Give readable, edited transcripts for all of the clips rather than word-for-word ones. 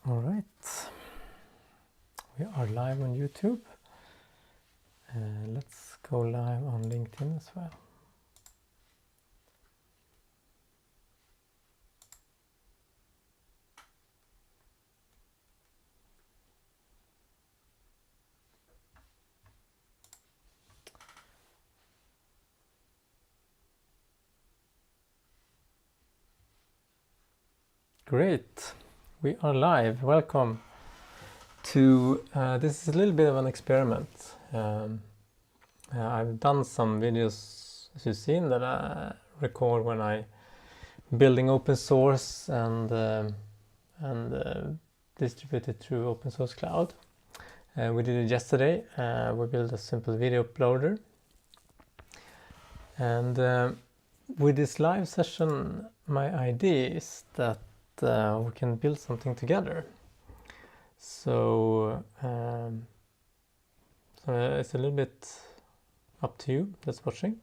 All right, we are live on YouTube. Let's go live on LinkedIn as well. Great, we are live. Welcome to this is a little bit of an experiment. I've done some videos, as you've seen, that I record when I building open source and distribute it through open source cloud. We did it yesterday. We built a simple video uploader, and with this live session, my idea is that we can build something together. So it's a little bit up to you that's watching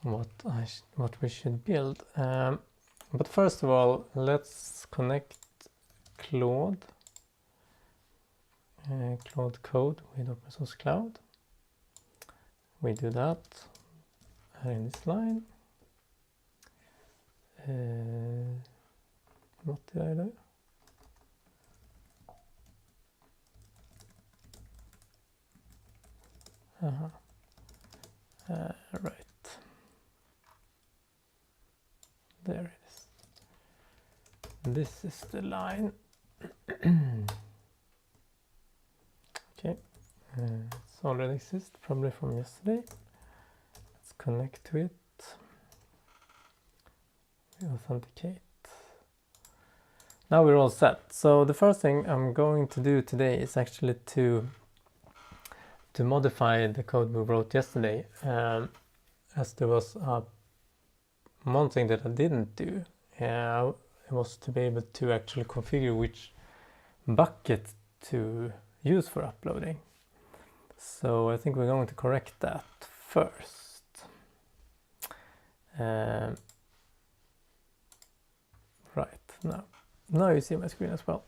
what we should build. But first of all, let's connect Claude code with open source cloud. We do that in this line. What did I do? Right. There it is. This is the line. Okay. It's already exists, probably from yesterday. Let's connect to it. We authenticate. Now we're all set. So the first thing I'm going to do today is actually to modify the code we wrote yesterday, as there was one thing that I didn't do. It was to be able to actually configure which bucket to use for uploading. So I think we're going to correct that first. Right, now you see my screen as well.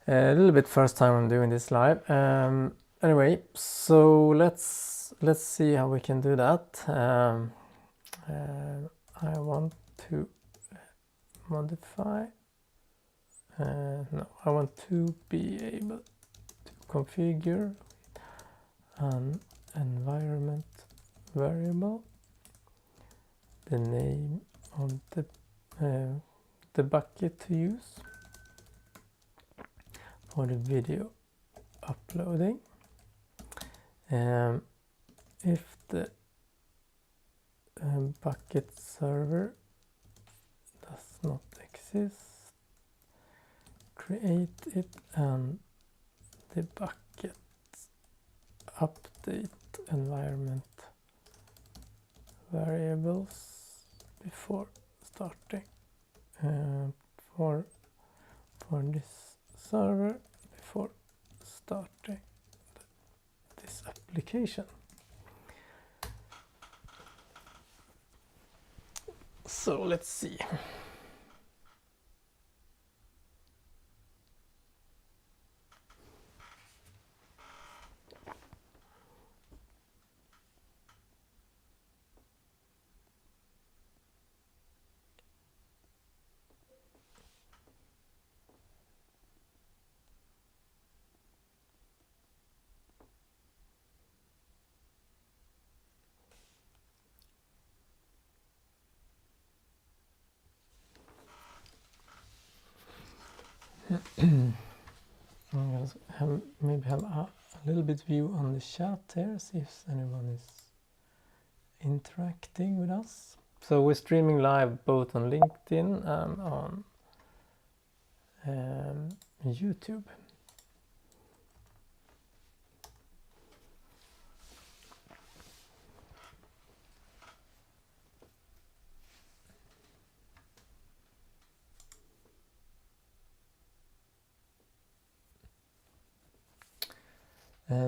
A little bit first time I'm doing this live. Anyway, so let's see how we can do that. I want to modify. No, I want to be able to configure an environment variable, the name of the bucket to use for the video uploading. If the bucket server does not exist, create it and the bucket update environment variables before starting for this server before starting this application. So let's see. Maybe have a little bit view on the chat here, see if anyone is interacting with us. So we're streaming live both on LinkedIn and on YouTube.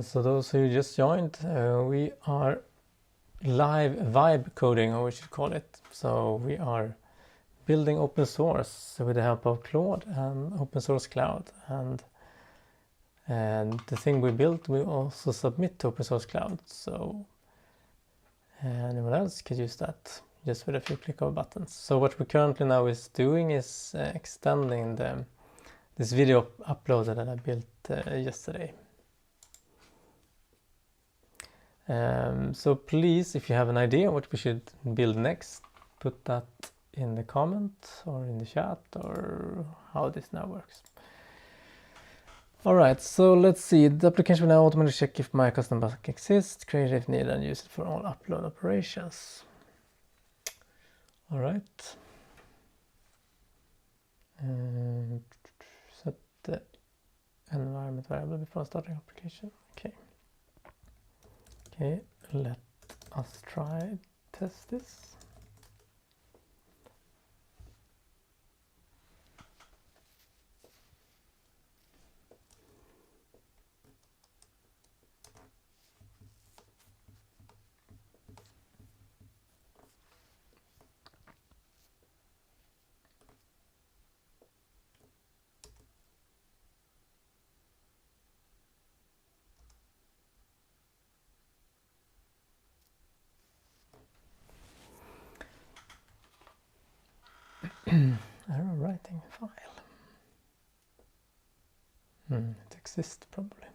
So those who just joined, we are live vibe coding, or we should call it. So we are building open source with the help of Claude and open source Cloud, and the thing we built we also submit to open source Cloud, so anyone else could use that just with a few click of buttons. So what we currently now is doing is extending this video uploader that I built yesterday. So please, if you have an idea what we should build next, put that in the comment or in the chat, or how this now works. Alright, so let's see. The application will now automatically check if my custom bug exists, create it if needed, and use it for all upload operations. Alright. Set the environment variable before starting application. Okay, let us try test this. Error writing file. It exists probably.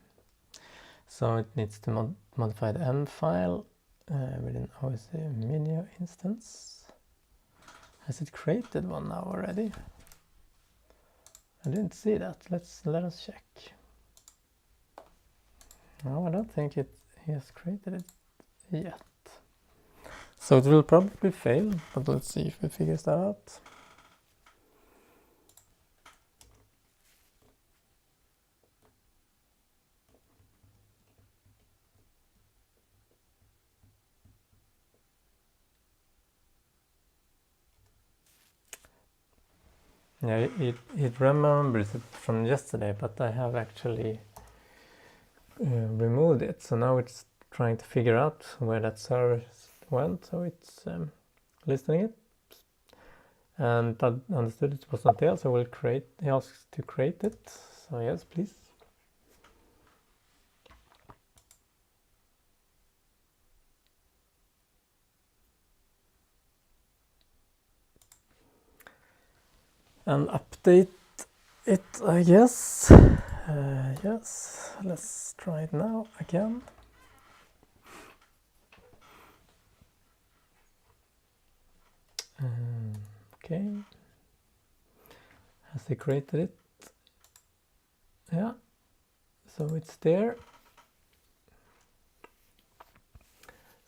So it needs to modify the M file within OSC menu instance. Has it created one now already? I didn't see that. Let us check. No, I don't think he has created it yet. So it will probably fail, but let's see if it figures that out. Yeah, it remembers it from yesterday, but I have actually removed it. So now it's trying to figure out where that service went. So it's listening it, and that understood it was not there. So we'll create. He asks to create it. So yes, please. And update it, I guess. Yes, let's try it now again. Okay. Has he created it? Yeah. So it's there.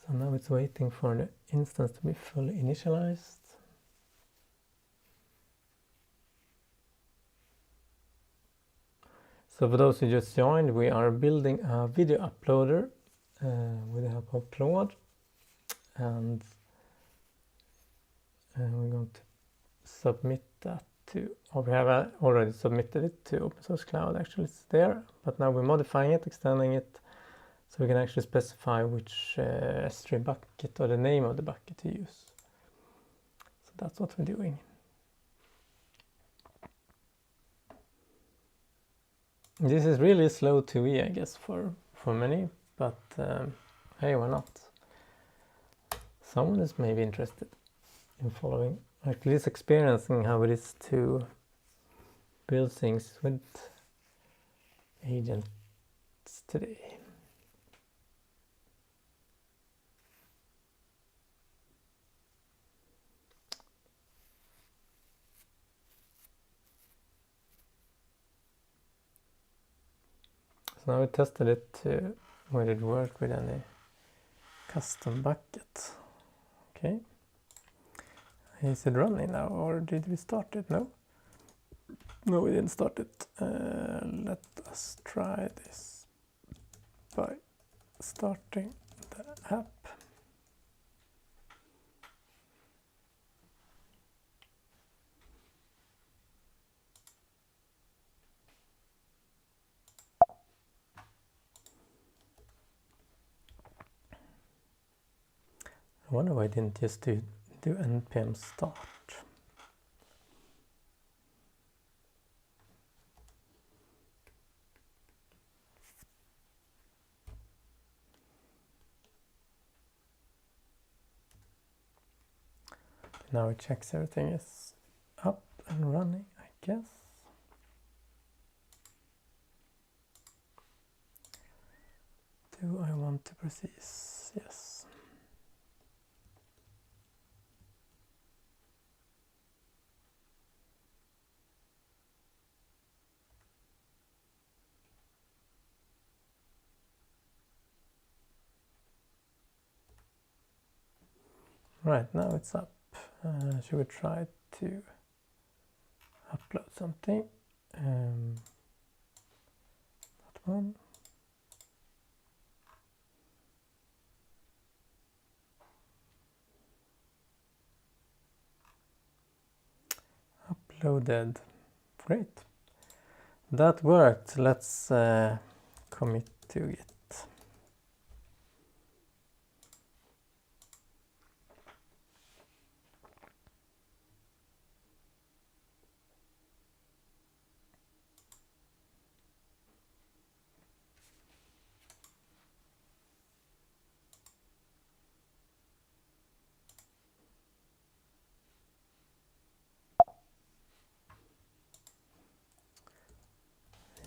So now it's waiting for the instance to be fully initialized. So for those who just joined, we are building a video uploader with the help of Claude, and we're going to submit that to, or we have already submitted it to open source Cloud. Actually it's there, but now we're modifying it, extending it, so we can actually specify which S3 bucket or the name of the bucket to use. So that's what we're doing. This is really slow 2E, I guess, for many, but hey, why not? Someone is maybe interested in following, at least experiencing how it is to build things with agents today. So now we tested it to whether it worked with any custom bucket. Okay. Is it running now, or did we start it? No. No, we didn't start it. Let us try this by starting the app. I wonder why I didn't just do npm start. Now it checks everything is up and running, I guess. Do I want to proceed? Yes. Right, now it's up. Should we try to upload something? That one. Uploaded. Great. That worked. Let's commit to it.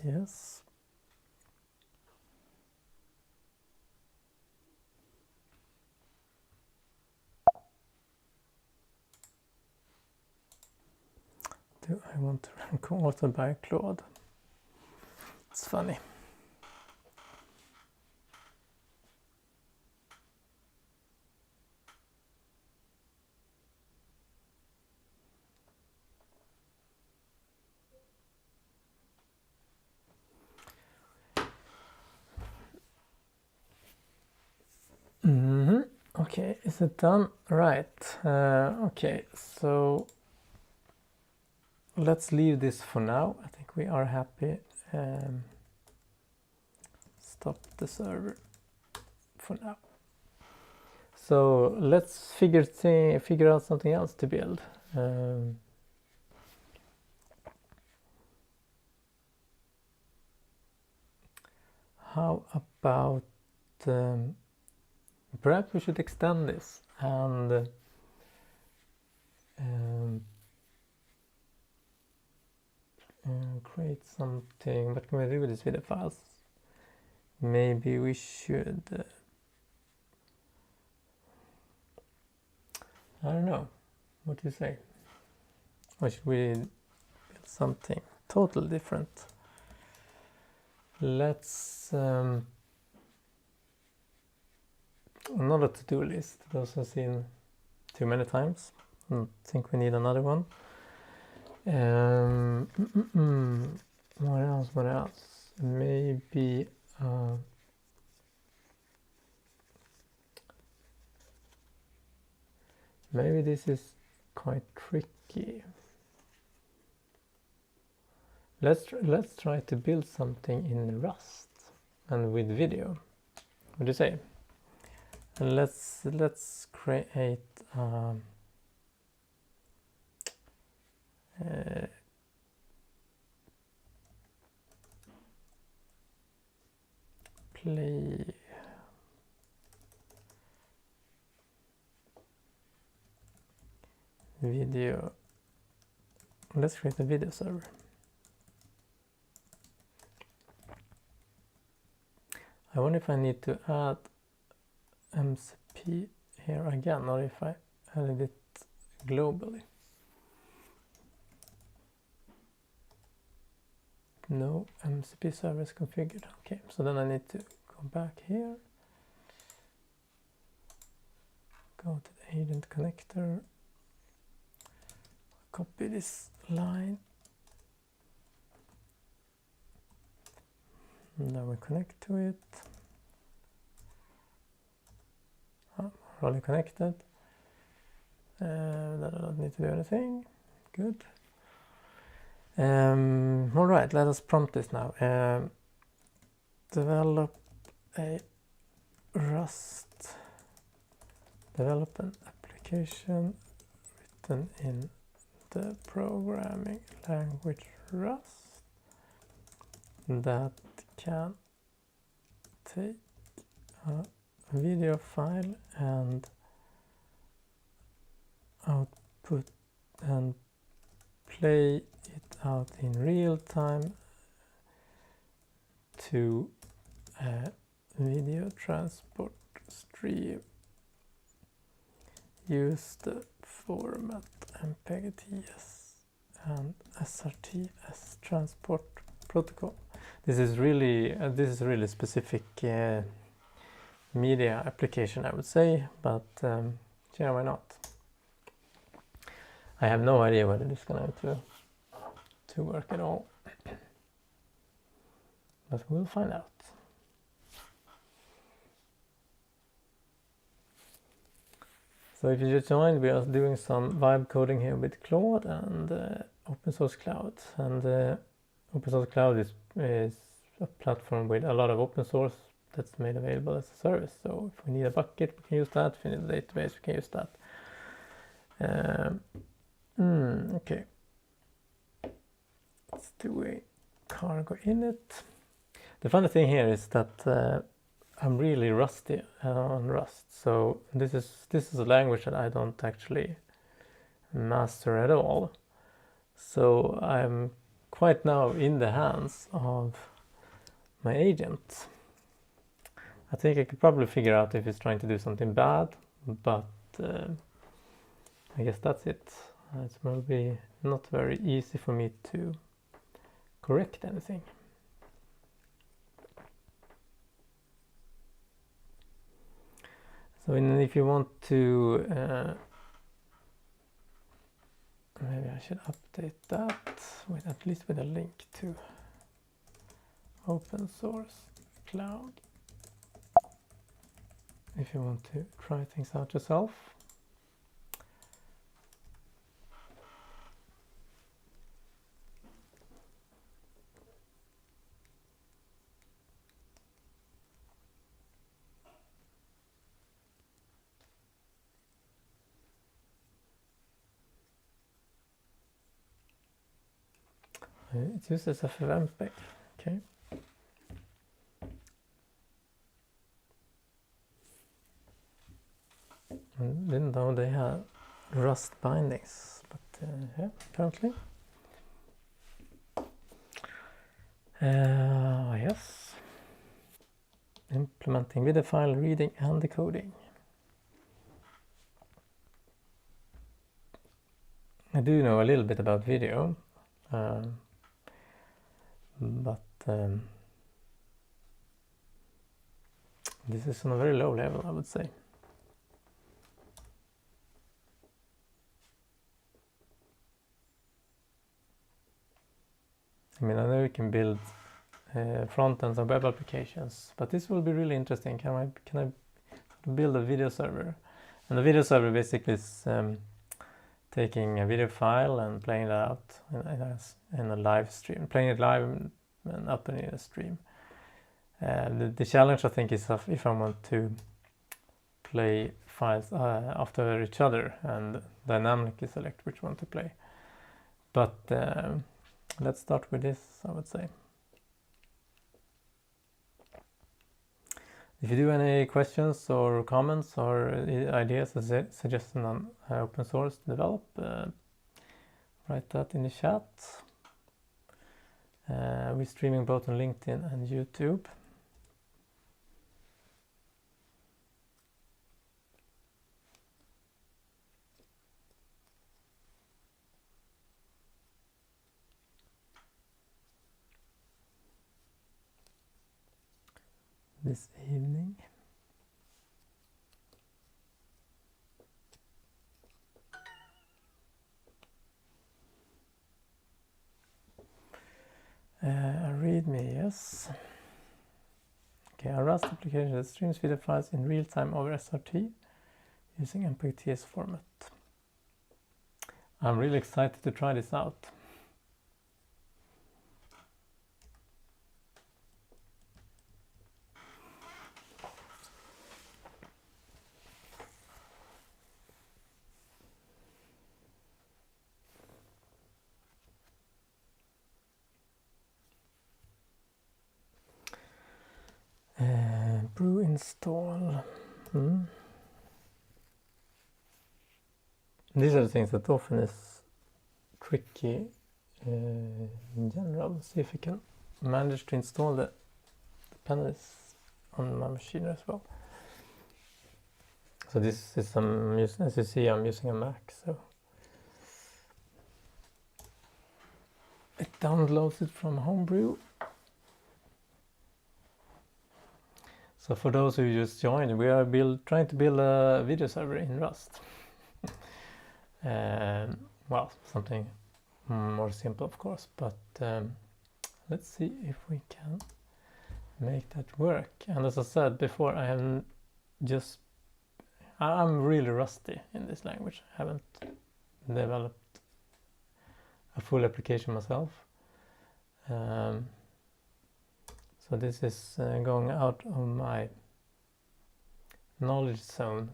Yes. Do I want to run co-authored by Claude? It's funny. Okay, is it done? Right. Okay, so let's leave this for now. I think we are happy. Stop the server for now. So let's figure out something else to build. How about perhaps we should extend this and create something. What can we do with these video files? Maybe we should I don't know. What do you say? Or should we build something totally different? Let's another to-do list. Those I've seen too many times. I think we need another one. What else? Maybe maybe this is quite tricky. Let's try to build something in Rust and with video. What do you say? And let's create play video. Let's create a video server. I wonder if I need to add MCP here again, or if I added it globally. No, MCP server is configured. Okay, so then I need to go back here, go to the agent connector, copy this line, and then we connect to it. Already connected. Then I don't need to do anything. Good. All right, let us prompt this now. Develop a Rust. Develop an application written in the programming language Rust that can take a video file and put and play it out in real time to a video transport stream. Use the format MPEG-TS and SRT as transport protocol. This is really specific media application, I would say, but yeah, why not? I have no idea whether this is going to work at all, but we'll find out. So if you just joined, we are doing some vibe coding here with Claude and Open Source Cloud. And Open Source Cloud is a platform with a lot of open source that's made available as a service. So if we need a bucket, we can use that. If we need a database, we can use that. Okay. Let's do a cargo init. The funny thing here is that I'm really rusty on Rust. So this is a language that I don't actually master at all. So I'm quite now in the hands of my agent. I think I could probably figure out if it's trying to do something bad, but I guess that's it. It will be not very easy for me to correct anything. So if you want to, maybe I should update that with at least with a link to Open Source Cloud. If you want to try things out yourself. It uses FFmpeg, okay. I didn't know they had Rust bindings, but yeah, apparently. Yes. Implementing video file reading and decoding. I do know a little bit about video. But this is on a very low level, I would say. I mean, I know you can build front ends and web applications, but this will be really interesting. Can I build a video server? And the video server basically is taking a video file and playing it out in a live stream, playing it live and uploading a stream. The challenge, I think, is if I want to play files after each other and dynamically select which one to play. But let's start with this, I would say. If you do any questions or comments or ideas or suggestions on open source to develop, write that in the chat. We're streaming both on LinkedIn and YouTube. This evening. README, yes. Okay, a Rust application that streams video files in real time over SRT using MPEG-TS format. I'm really excited to try this out. Brew install. these are the things that often is tricky in general. See if we can manage to install the dependencies on my machine as well. So this is as you see, I'm using a Mac, so it downloads it from Homebrew. So for those who just joined, we are trying to build a video server in Rust. Well, something more simple, of course, but let's see if we can make that work. And as I said before, I'm really rusty in this language. I haven't developed a full application myself. So this is going out of my knowledge zone.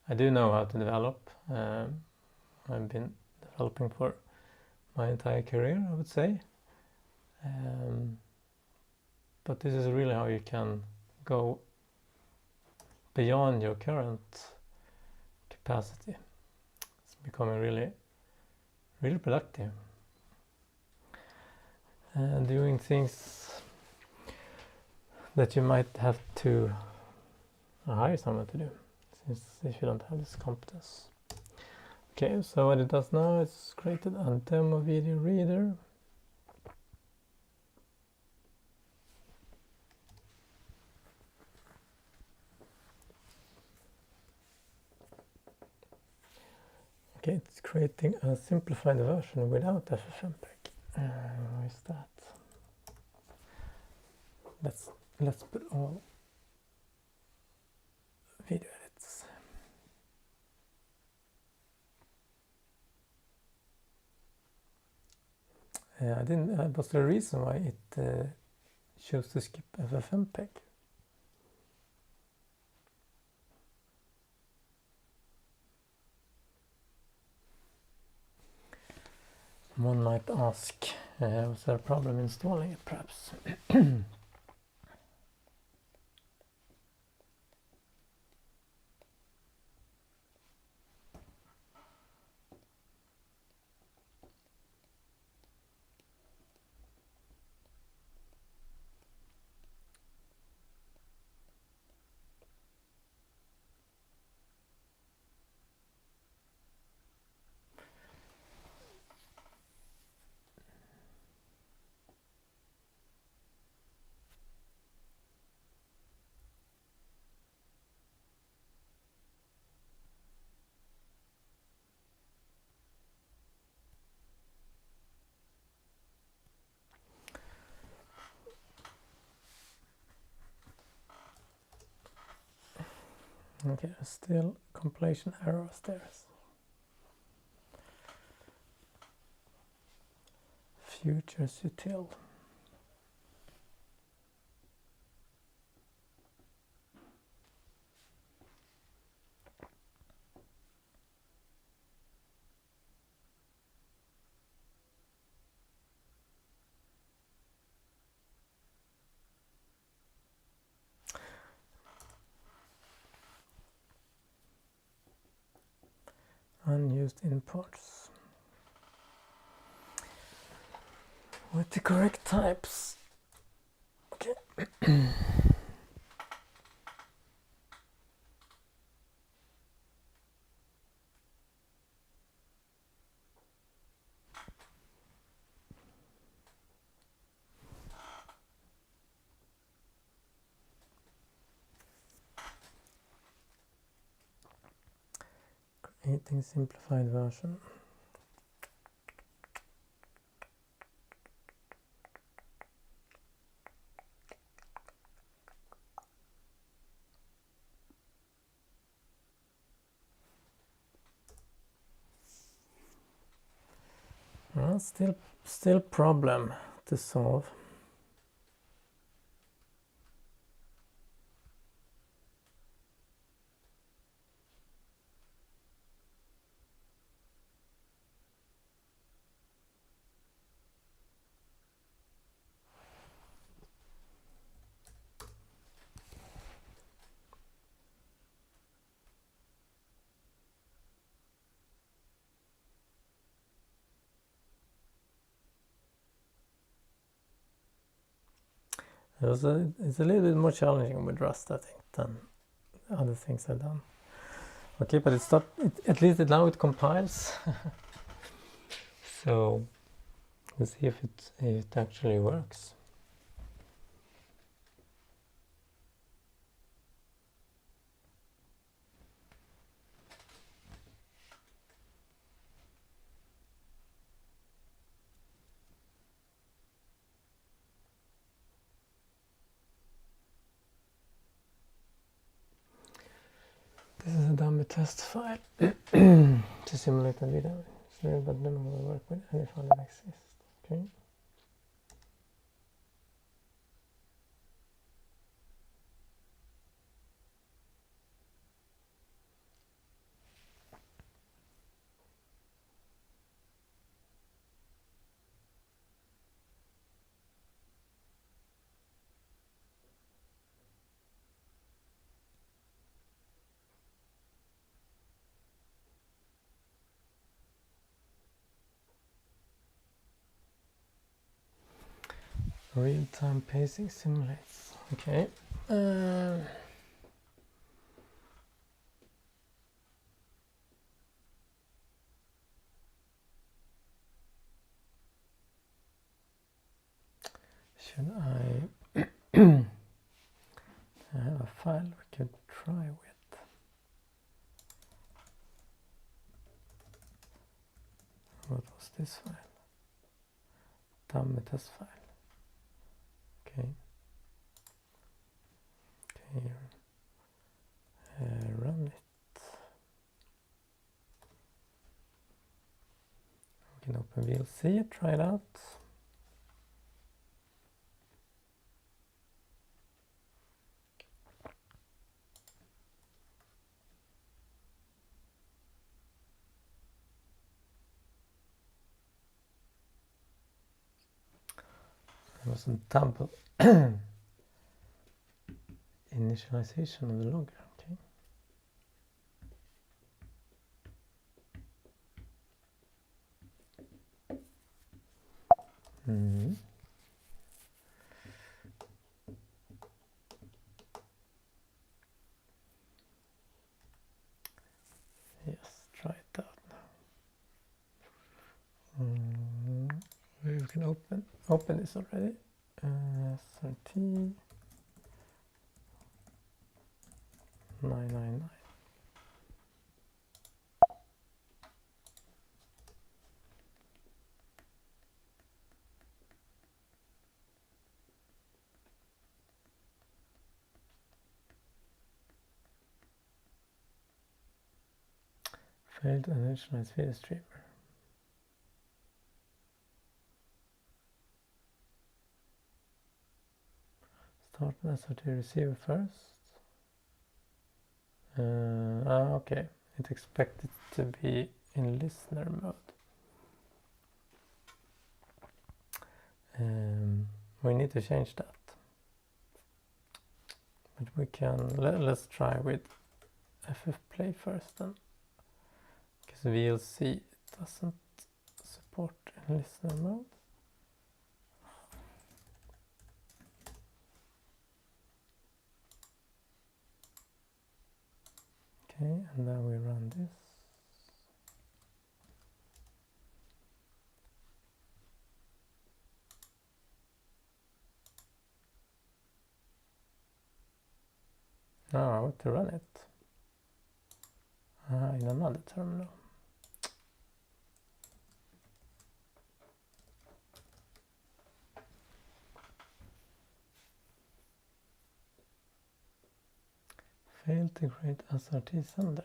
I do know how to develop. I've been developing for my entire career, I would say. But this is really how you can go beyond your current capacity. It's becoming really, really productive. Doing things that you might have to hire someone to do, since if you don't have this competence. Okay, so what it does now is created a demo video reader. Okay, it's creating a simplified version without FFmpeg. Why is that? Let's put all video edits. Was there a reason why it chose to skip FFmpeg? One might ask, was there a problem installing it, perhaps? Okay, still compilation errors there. Futures util. Unused imports with the correct types. Okay. Creating simplified version. Still problem to solve. It's a little bit more challenging with Rust, I think, than other things I've done. Okay, but at least now it compiles. So let's see if it actually works. This is a dummy test file to simulate a video, but then we'll work with any file that exists. Okay. Real-time pacing simulates. Okay. Should I have a file we could try with? What was this file? Dummy test file. Okay. Okay. Run it. We can open VLC, try it out. There was a double initialization of the logger. Okay. Yes, try it out now. We can open this already. SRT 999. Failed to initialize video streamer. Start an SRT receiver first. Okay, it expected to be in listener mode. We need to change that. But we can, let's try with FF Play first then. Because VLC doesn't support in listener mode. Okay, and then we run this. Now I want to run it in another terminal. Failed to create SRT sender.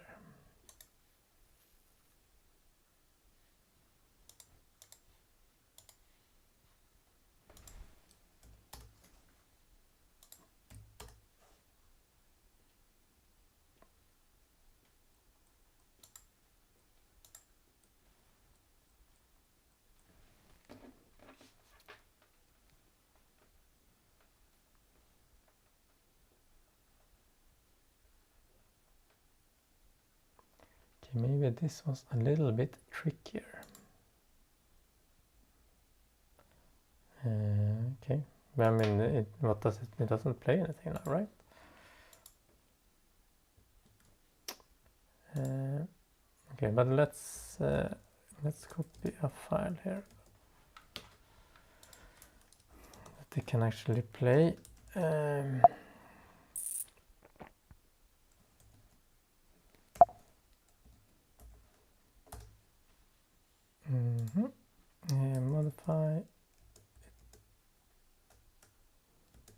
Maybe this was a little bit trickier. Okay, I mean, what does it? It doesn't play anything now, right? Okay, but let's copy a file here that it can actually play. Modify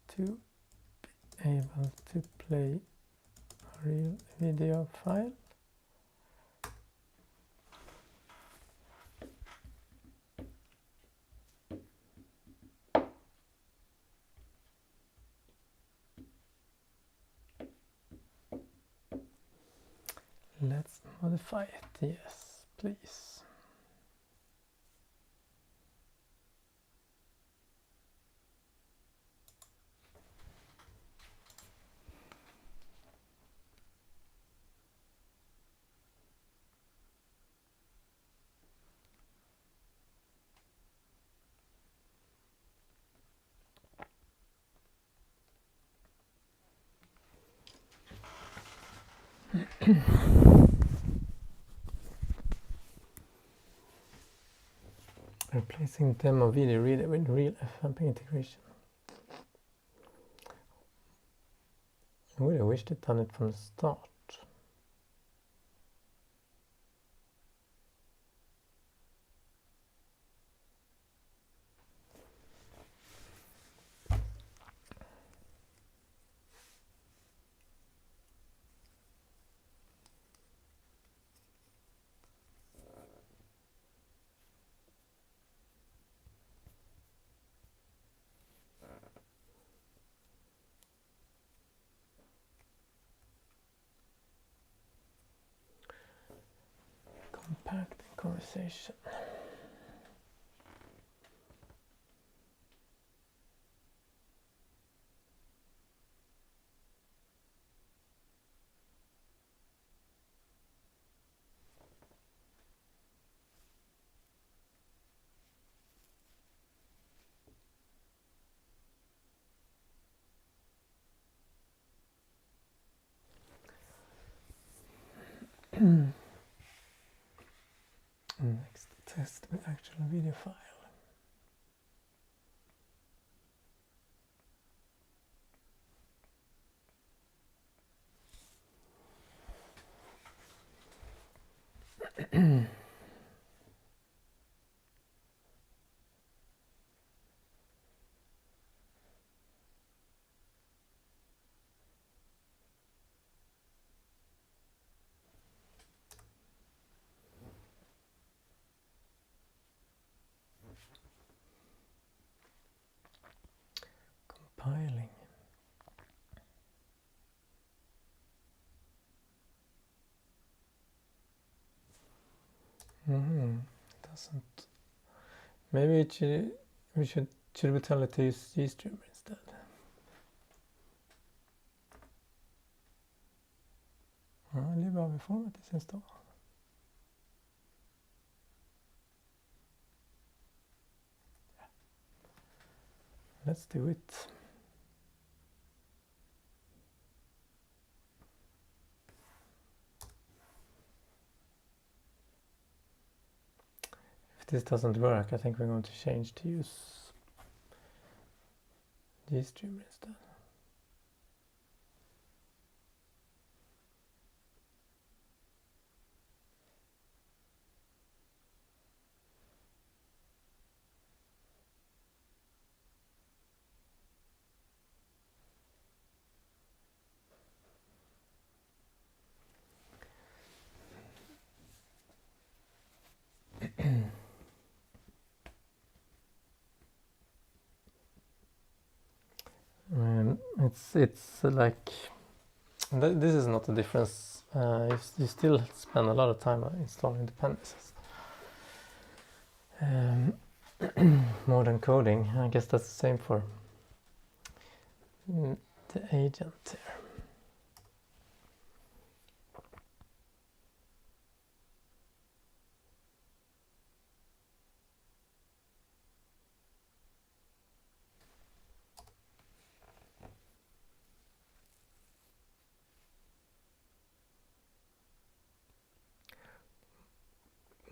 to be able to play a real video file. Let's modify it, yes, please. Replacing demo video reader with real FMP integration. I would have wished it done it from the start. Compact conversation. Next, test with actual video file. Compiling. Doesn't. Maybe should we tell it to use GStreamer instead? Eller bara vi format i sin stad. Let's do it. If this doesn't work, I think we're going to change to use GStreamer instead. It's like this is not a difference. You still spend a lot of time installing dependencies. More than coding. I guess that's the same for the agent here.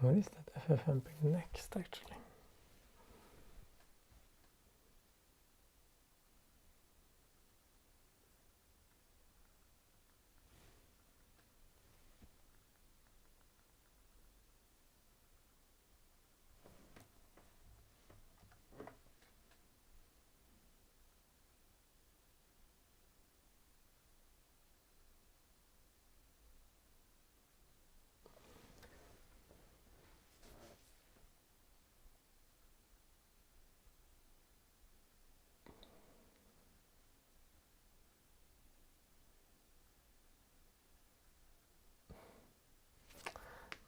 What is that FFmpeg next actually?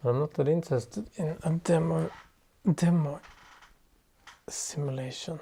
But I'm not that interested in a demo simulation.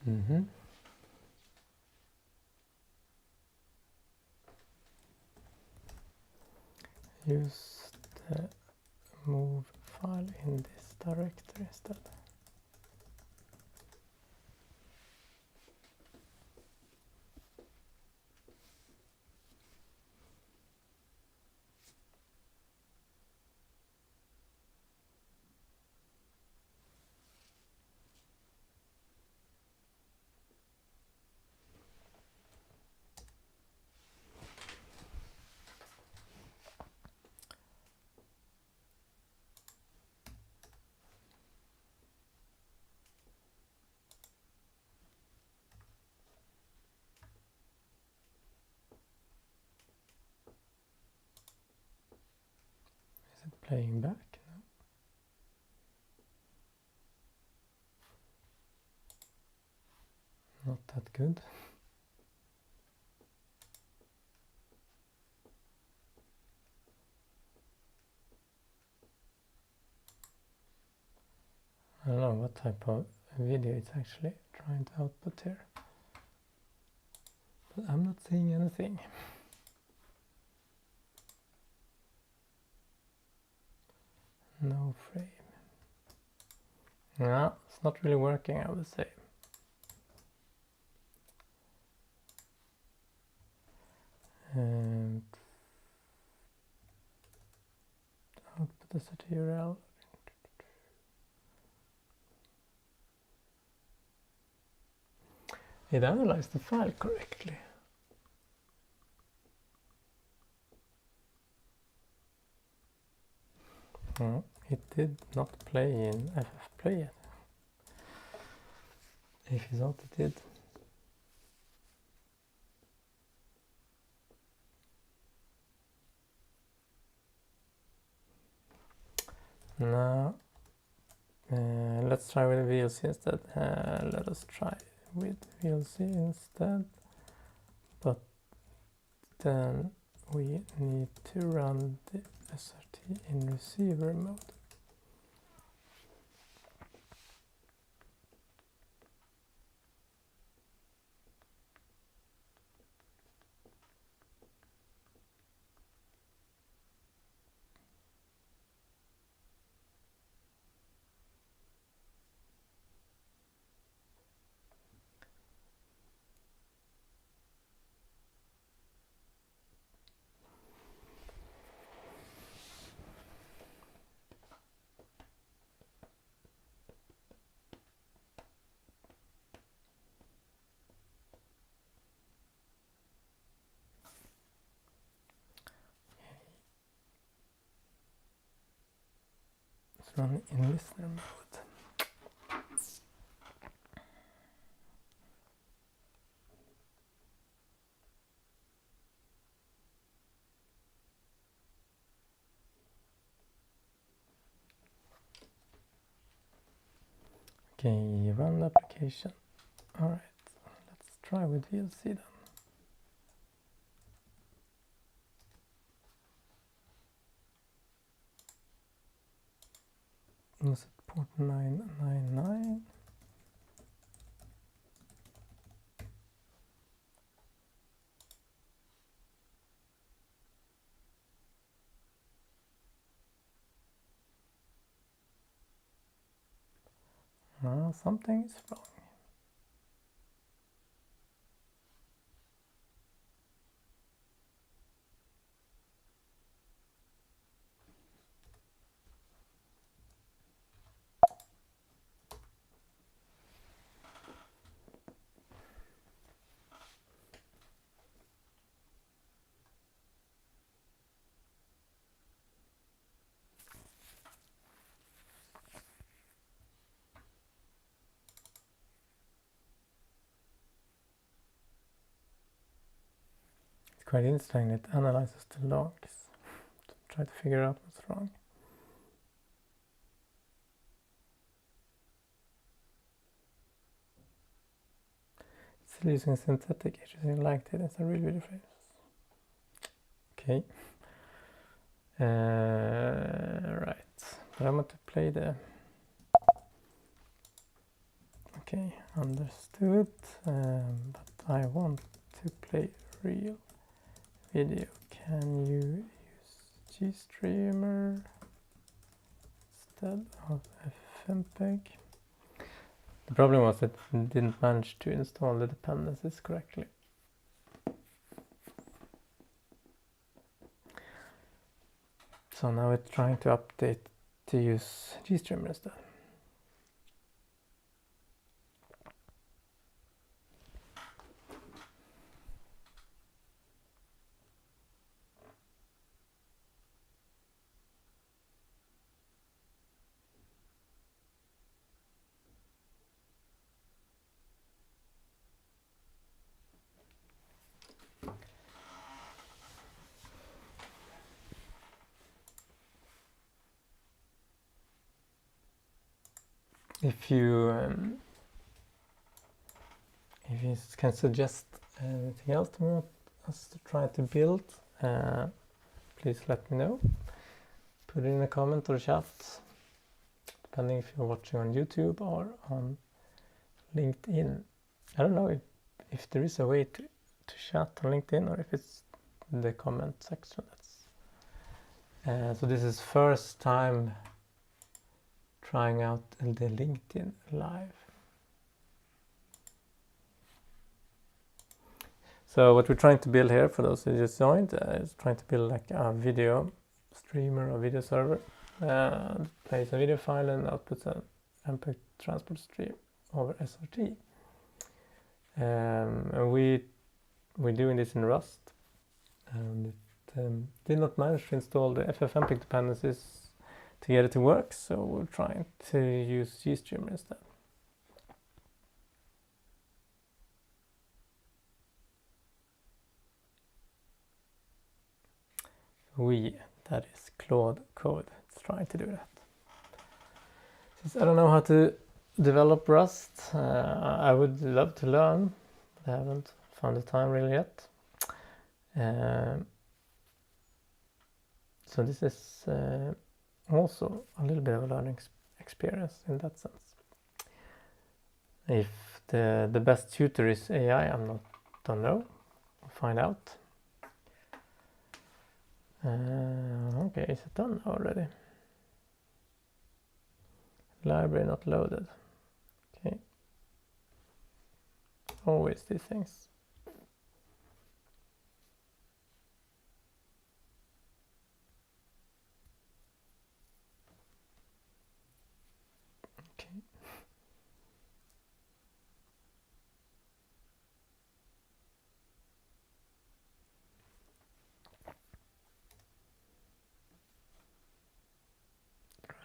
Mm-hmm. Use the move file in this directory instead. Is it playing back? No. Not that good. I don't know what type of video it's actually trying to output here. But I'm not seeing anything. No frame. No, it's not really working, I would say. And output as a URL. It analyzed the file correctly. No, it did not play in FF Play yet. If you thought it did. Now, let's try with VLC instead. Let us try with VLC instead. But then we need to run the SRT in receiver mode. Run in listener mode. Okay, run the application. All right, let's try with VLC then. Was it port 999? Something is wrong. Quite interesting, it analyzes the logs to try to figure out what's wrong. Still using synthetic HSC like that, it's a real video phrase. Okay. Right, but I want to play the... Okay, understood, but I want to play real video. Can you use GStreamer instead of FFmpeg? The problem was that it didn't manage to install the dependencies correctly. So now it's trying to update to use GStreamer instead. If you can suggest anything else you want us to try to build, please let me know. Put it in a comment or chat, depending if you're watching on YouTube or on LinkedIn. I don't know if there is a way to chat on LinkedIn or if it's in the comment section. So this is first time trying out the LinkedIn live. So what we're trying to build here, for those who just joined, is trying to build like a video streamer or video server. Plays a video file and outputs an MPEG transport stream over SRT. And we're doing this in Rust, and it did not manage to install the FFmpeg dependencies to get it to work, so we're trying to use GStreamer instead. That is Claude code, it's trying to do that. Since I don't know how to develop Rust, I would love to learn, but I haven't found the time really yet. So this is also a little bit of a learning experience in that sense. If the best tutor is AI, don't know. I'll find out. Okay, is it done already? Library not loaded. Okay. Always these things. Okay.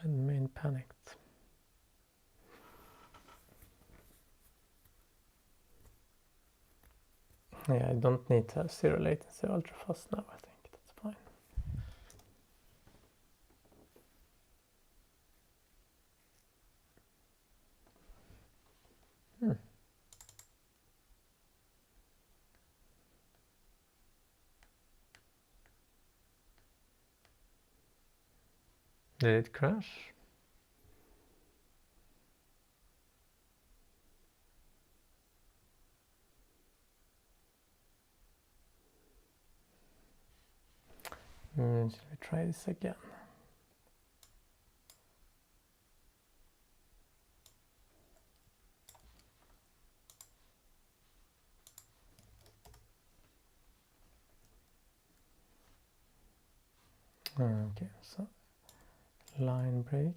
Main panicked. Yeah, I don't need to have zero latency ultra fast now, I think that's fine. Did it crash? Should we try this again? Okay, so line break.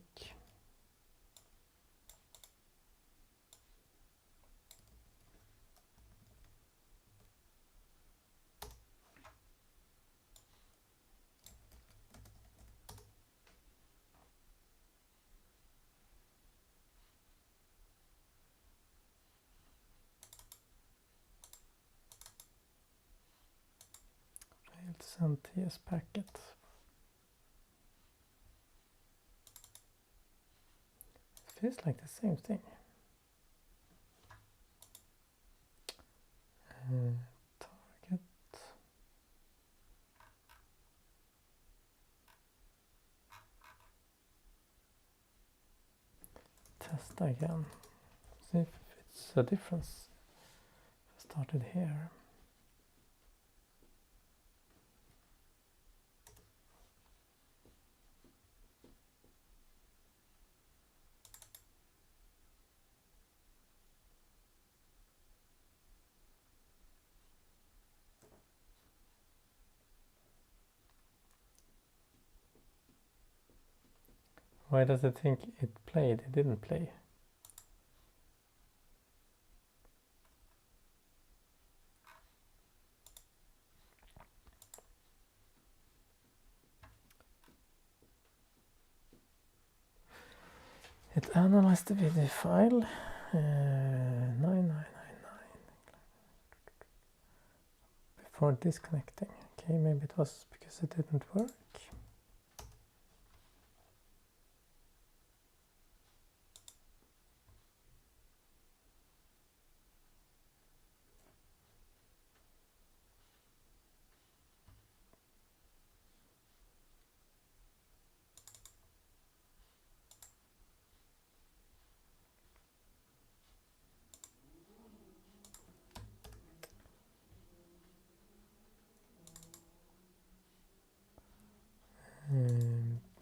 Failed to send TS packet. It feels like the same thing. Target. Test again. See if it's a difference. I started here. Why does it think it played? It didn't play. It analyzed the video file 9999 before disconnecting. Okay, maybe it was because it didn't work.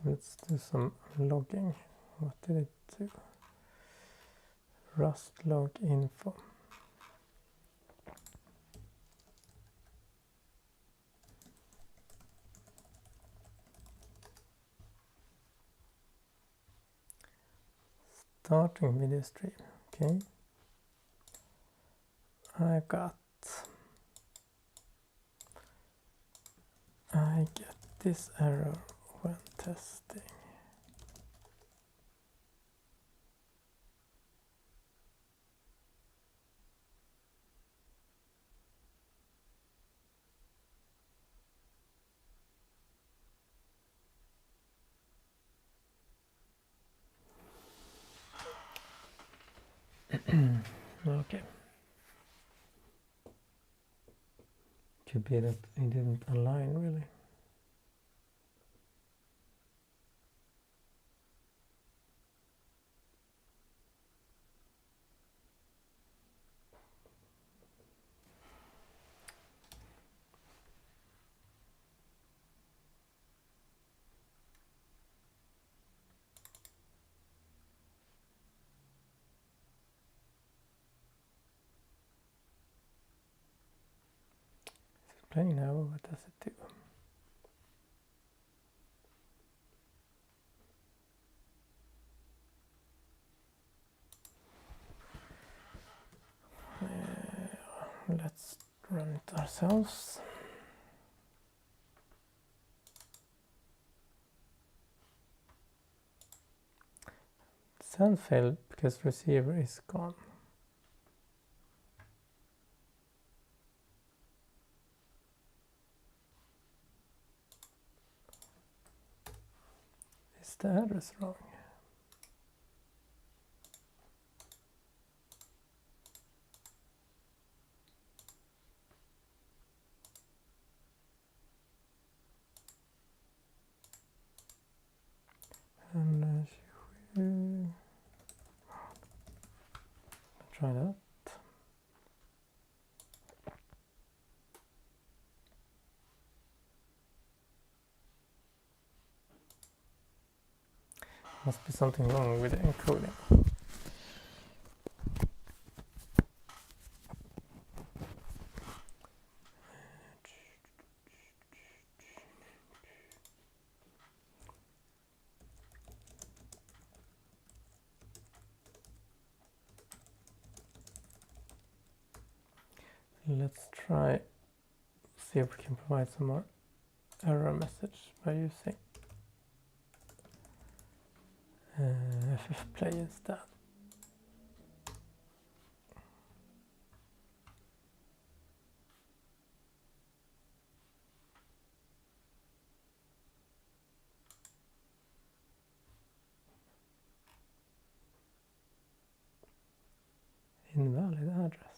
Let's do some logging. What did it do? Rust log info. Starting video stream. Okay. I get this error when testing. Okay. Could be that it didn't align really. Is it playing now? What does it do? Let's run it ourselves. Send failed because receiver is gone. Is the address wrong? try that. Must be something wrong with the encoding. Let's try, see if we can provide some more error message by using ffplay instead. Invalid address.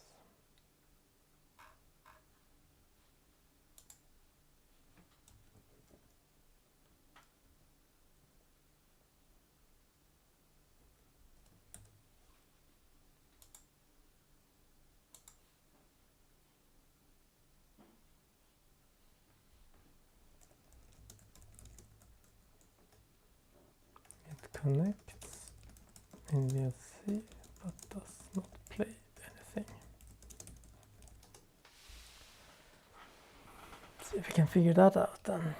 It connects in VLC but does not play anything. See if we can figure that out then.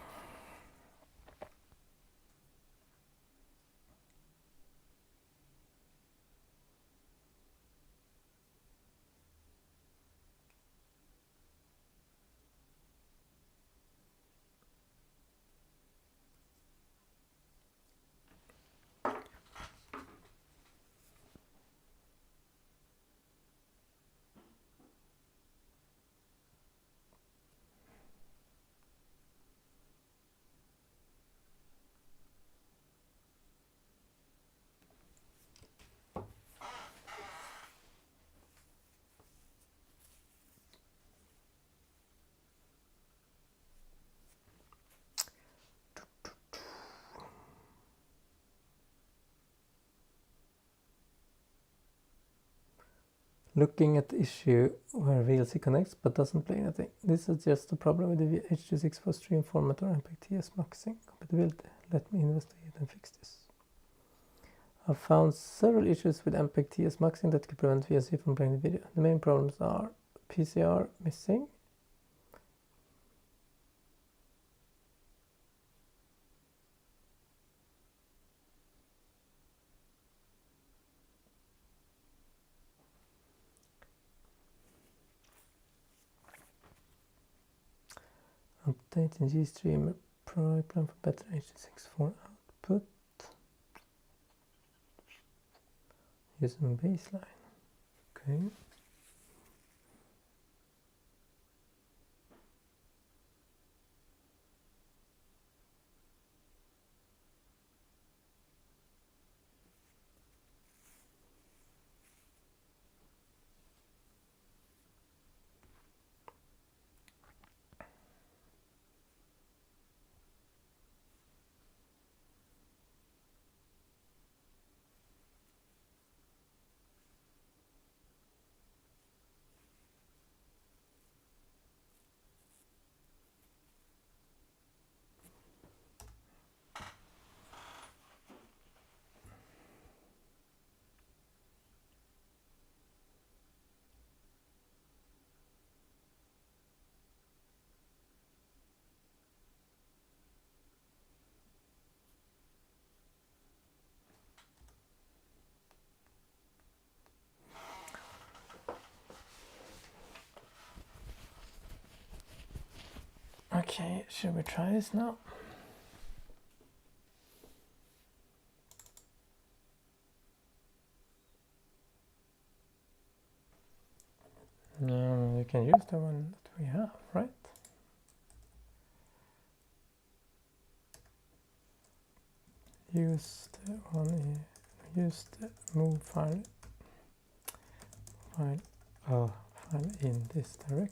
Looking at the issue where VLC connects but doesn't play anything. This is just a problem with the H.264 stream format or MPEG-TS maxing compatibility. Let me investigate and fix this. I've found several issues with MPEG-TS maxing that could prevent VLC from playing the video. The main problems are PCR missing, updating GStreamer pipeline for better H.264 output using baseline. Okay. Okay, should we try this now? No, you can use the one that we have, right? Use the one, use the move file in this directory.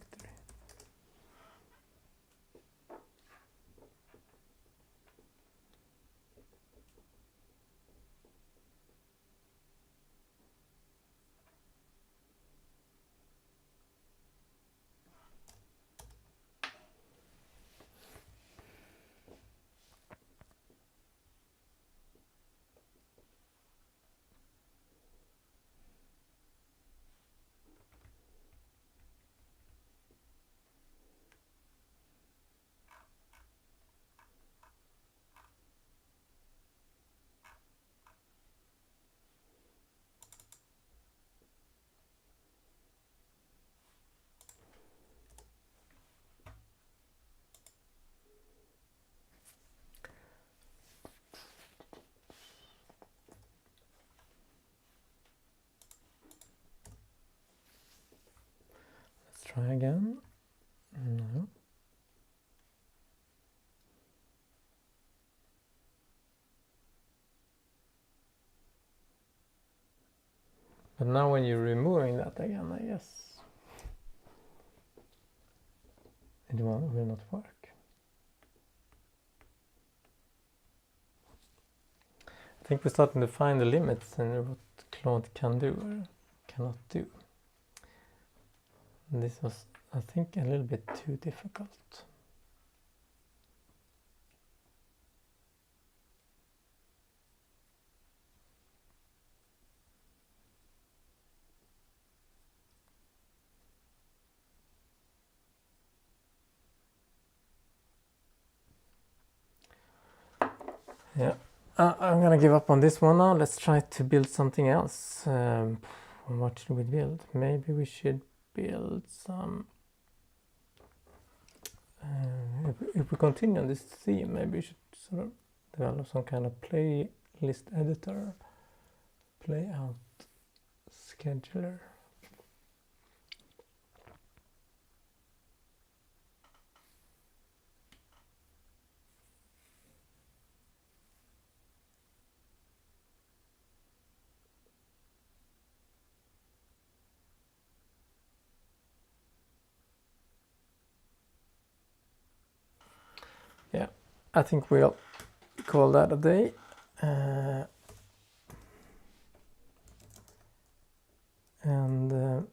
try again. No. But now when you're removing that again, I guess it will not work. I think we're starting to find the limits in what Claude can do or cannot do. This was, I think, a little bit too difficult. Yeah, I'm gonna give up on this one now. Let's try to build something else. What should we build? Maybe we should build some... if we continue on this theme, maybe we should sort of develop some kind of playlist editor, playout scheduler. Yeah, I think we'll call that a day. And do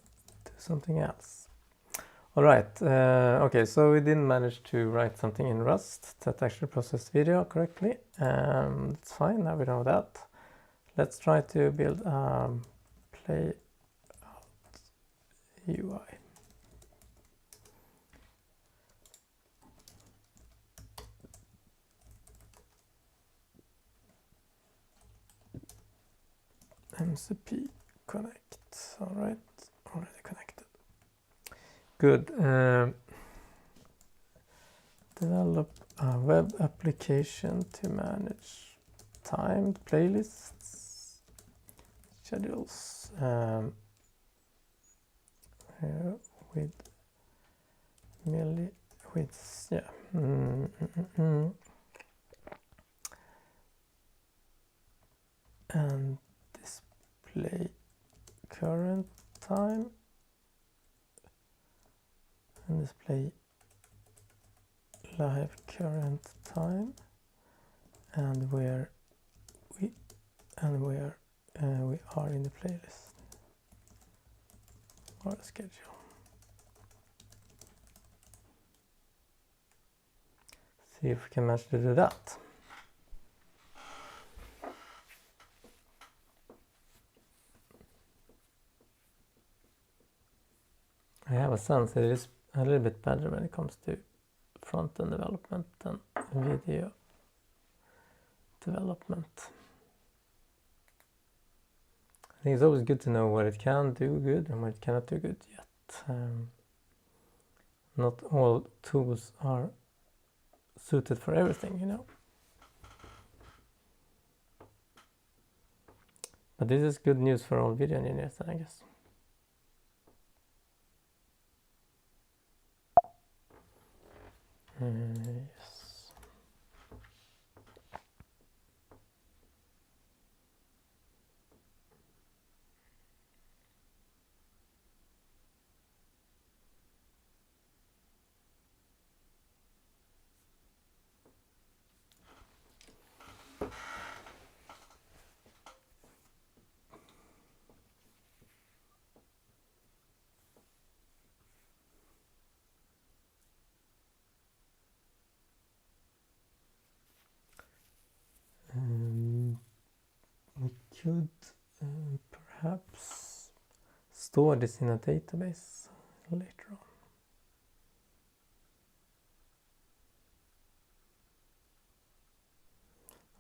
something else. All right. Okay, so we didn't manage to write something in Rust that actually processed video correctly. That's fine. Now we know that. Let's try to build playout UI. MCP connect. All right, already connected. Good. Develop a web application to manage timed playlists, schedules with and display current time and display live current time and where we are in the playlist or schedule. See if we can manage to do that. I have a sense it is a little bit better when it comes to front-end development than video development. I think it's always good to know what it can do good and what it cannot do good yet. Not all tools are suited for everything, you know. But this is good news for all video engineers, I guess. Yes. We could perhaps store this in a database later on.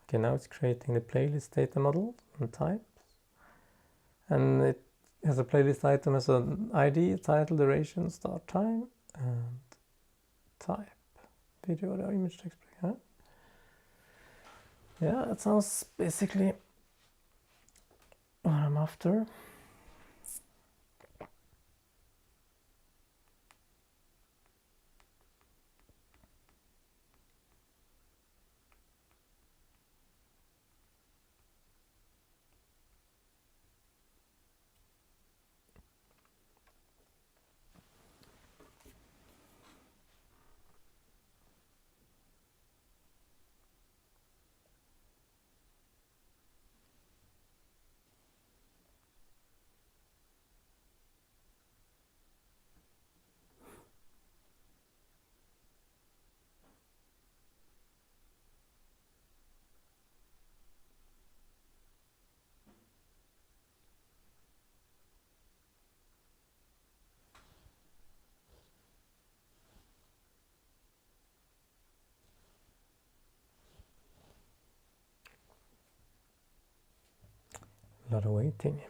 Okay, now it's creating the playlist data model and types. And it has a playlist item as an ID, title, duration, start time, and type. Video, audio, image, text, huh? Yeah, that sounds basically what I'm after. A lot of waiting.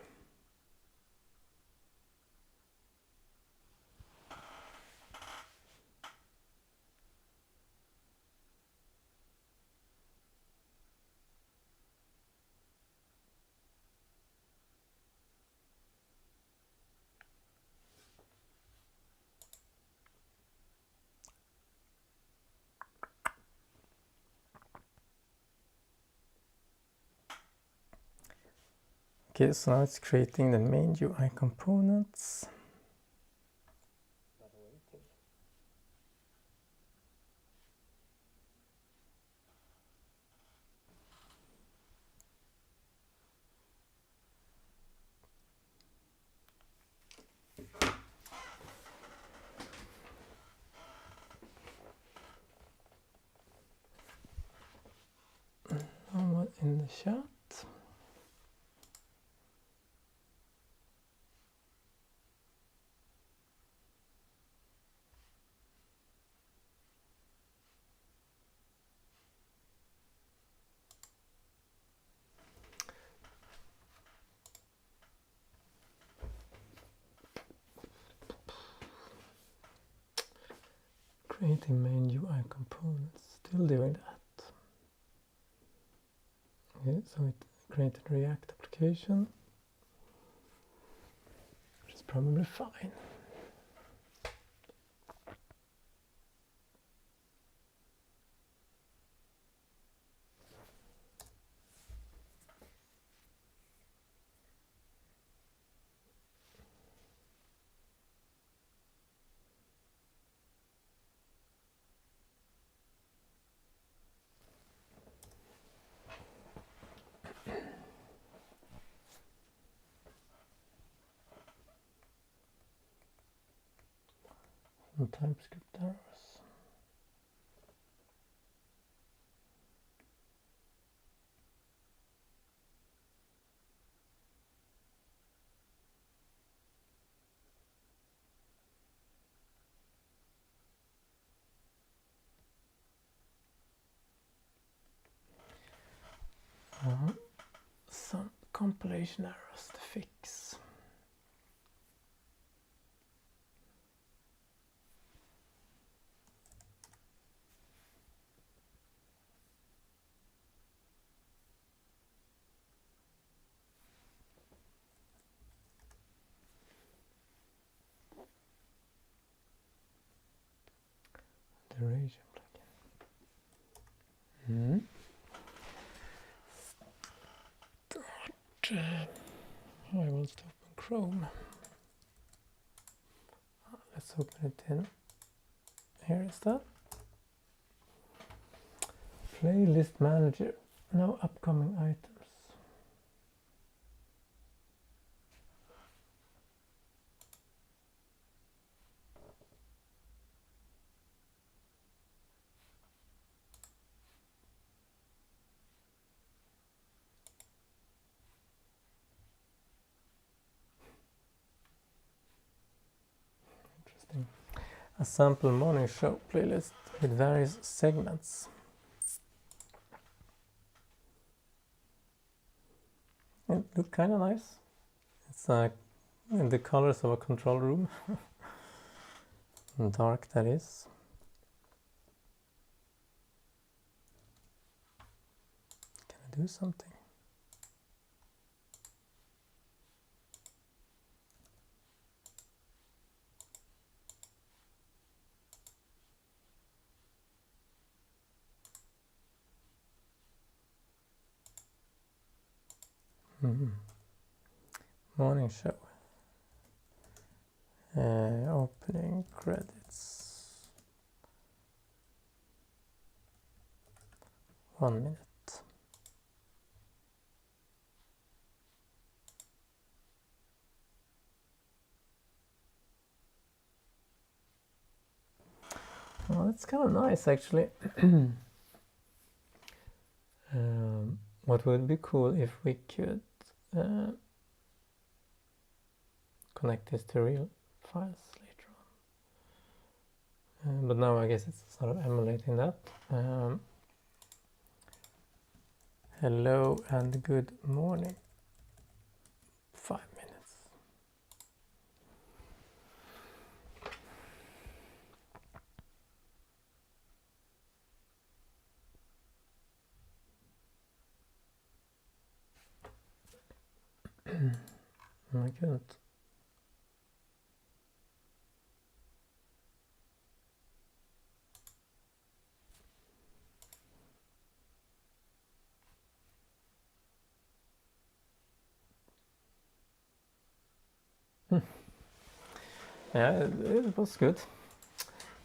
Okay, so now it's creating the main UI components. Someone in the chat. Creating main UI components, still doing that. Okay, so it created React application, which is probably fine. Some TypeScript errors. Some compilation errors to fix. Duration plugin. I will stop in Chrome. Let's open it in. Here is that. Playlist manager. No upcoming items. Interesting. A sample morning show playlist with various segments. It looks kind of nice. It's like in the colors of a control room. Dark that is. Can I do something? Morning show. Opening credits. 1 minute. Well, that's kind of nice actually. What would be cool if we could connect this to real files later on. But now I guess it's sort of emulating that. Hello and good morning. I couldn't. Yeah, it was good.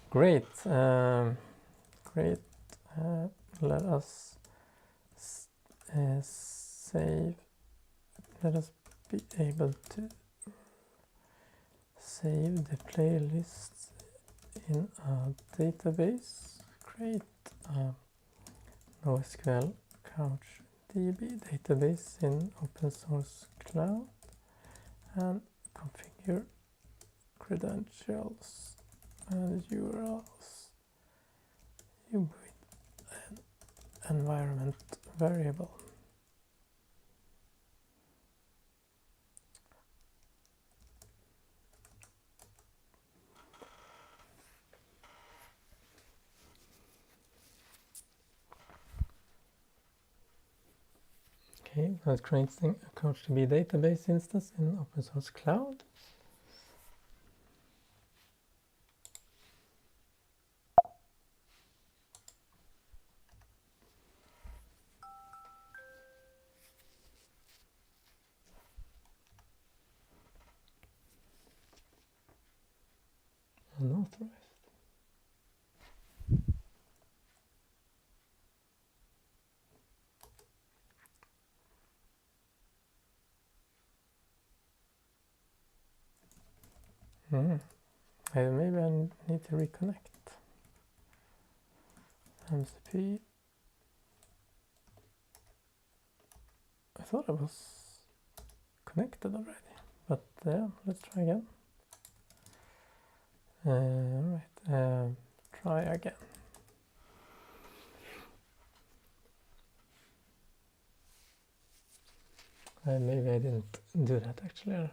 Great. Great. Let us save. Let us be able to save the playlists in a database. Create a NoSQL CouchDB database in open source cloud and configure credentials and URLs with an environment variable. Okay, let's create a CouchDB database instance in open source cloud. Unauthorized. Maybe I need to reconnect. MCP. I thought I was connected already, but yeah, let's try again. Alright, try again. Maybe I didn't do that actually. I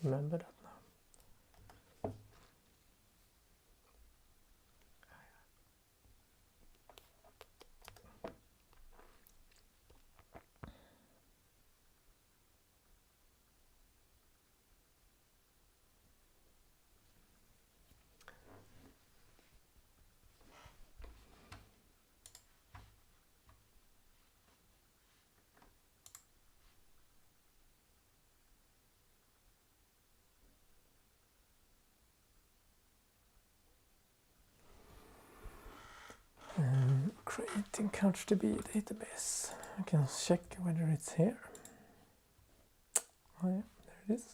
remember that now. Creating CouchDB database. I can check whether it's here. Oh yeah, there it is.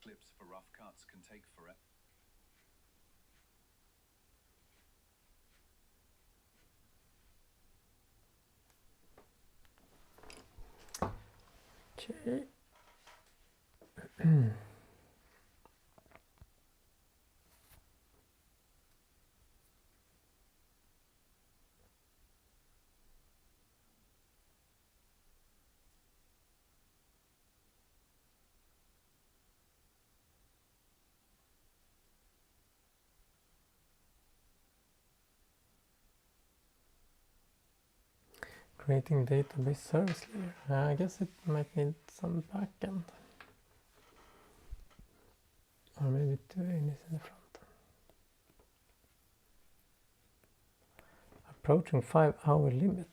Clips for rough cuts can take forever. Okay. Creating database service layer. I guess it might need some backend. Or maybe doing this in the front. Approaching 5-hour limit.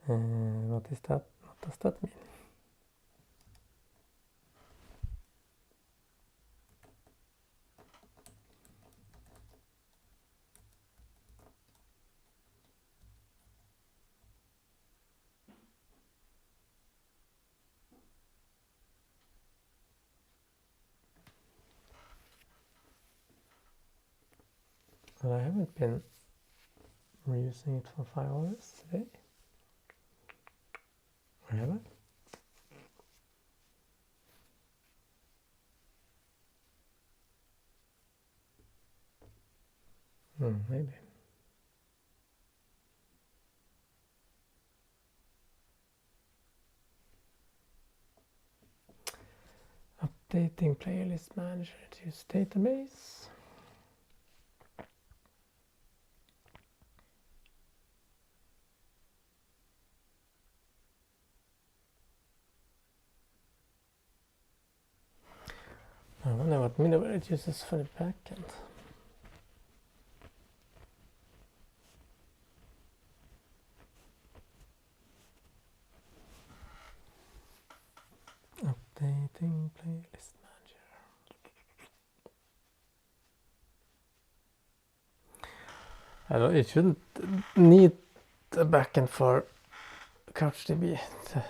What is that? What does that mean? Well, I haven't been using it for 5 hours today. Or have I? Maybe. Updating playlist manager to use database. I wonder what middleware it uses for the backend. Updating playlist manager. It shouldn't need a backend for CouchDB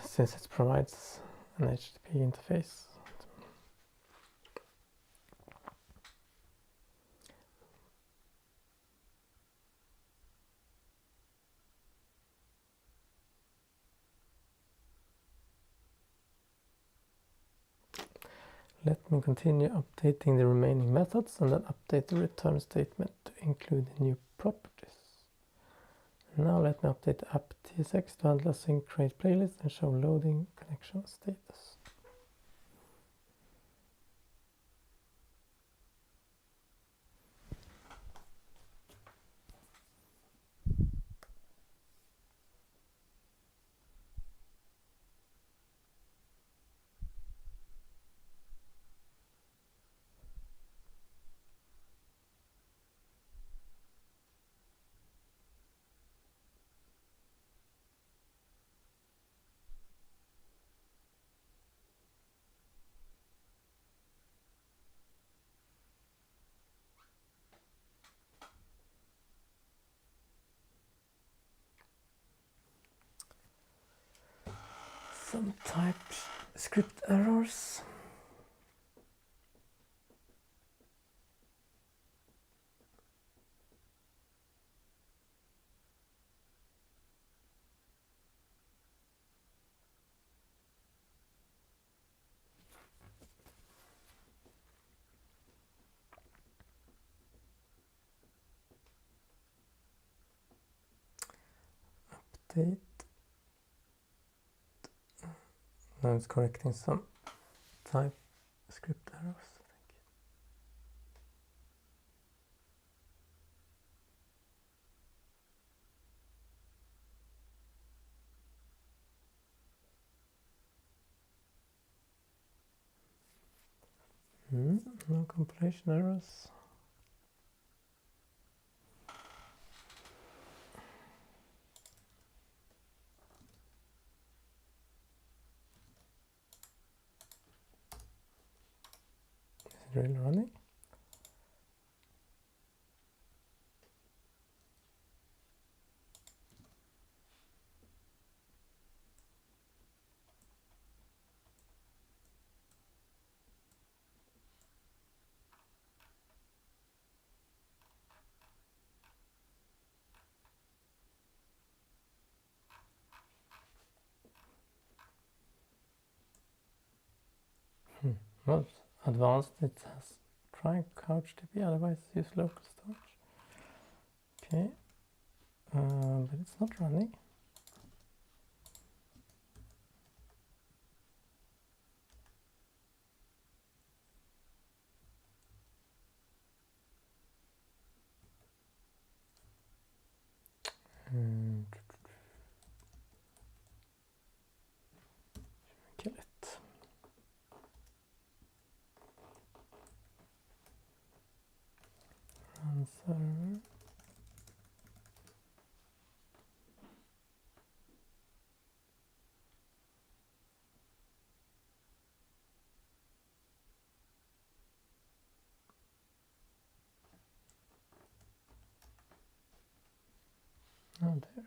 since it provides an HTTP interface. Let me continue updating the remaining methods and then update the return statement to include the new properties. Now let me update the app TSX to handle a sync create playlist and show loading connection status. Some TypeScript errors. Update. Now it's correcting some TypeScript errors. No compilation errors. Is it really running? Well, advanced it has try CouchDB, otherwise use local storage. Okay, but it's not running. Kill it. Run server. Oh, there.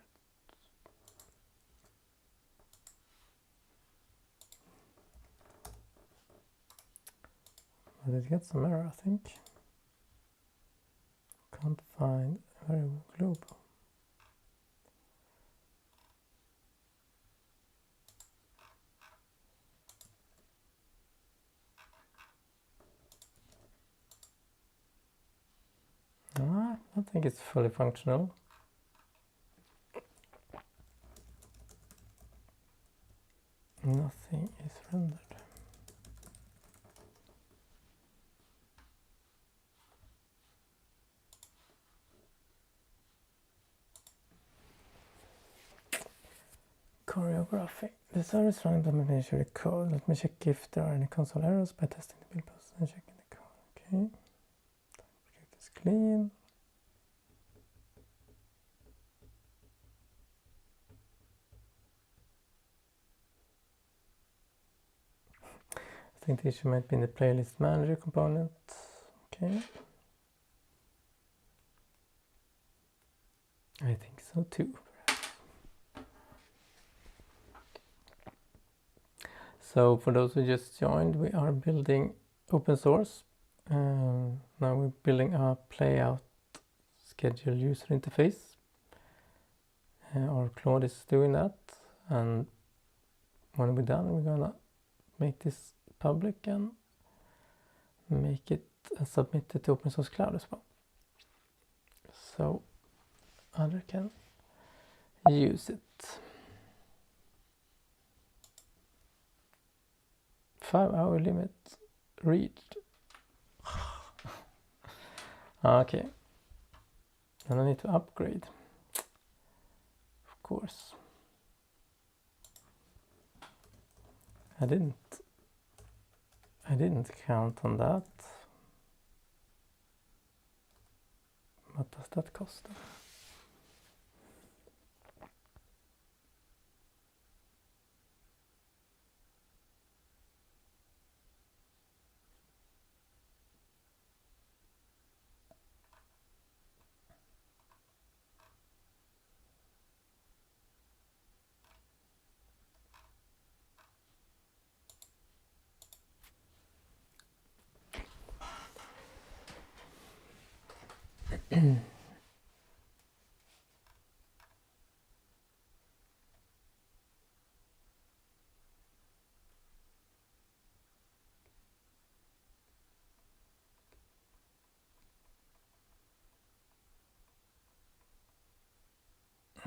But it gets some error, I think. Can't find variable global. I don't think it's fully functional. Nothing is rendered. choreography. The service running domination the code. Let me check if there are any console errors by testing the build process and checking the code. Okay. Project is clean. I think the issue might be in the playlist manager component. Okay. I think so too. So for those who just joined, we are building open source. Now we're building a playout schedule user interface. Or Claude is doing that. And when we're done, we're gonna make this public and make it submit it to open source cloud as well. So others can use it. 5-hour limit reached. Okay. And I need to upgrade. Of course. I didn't count on that. What does that cost?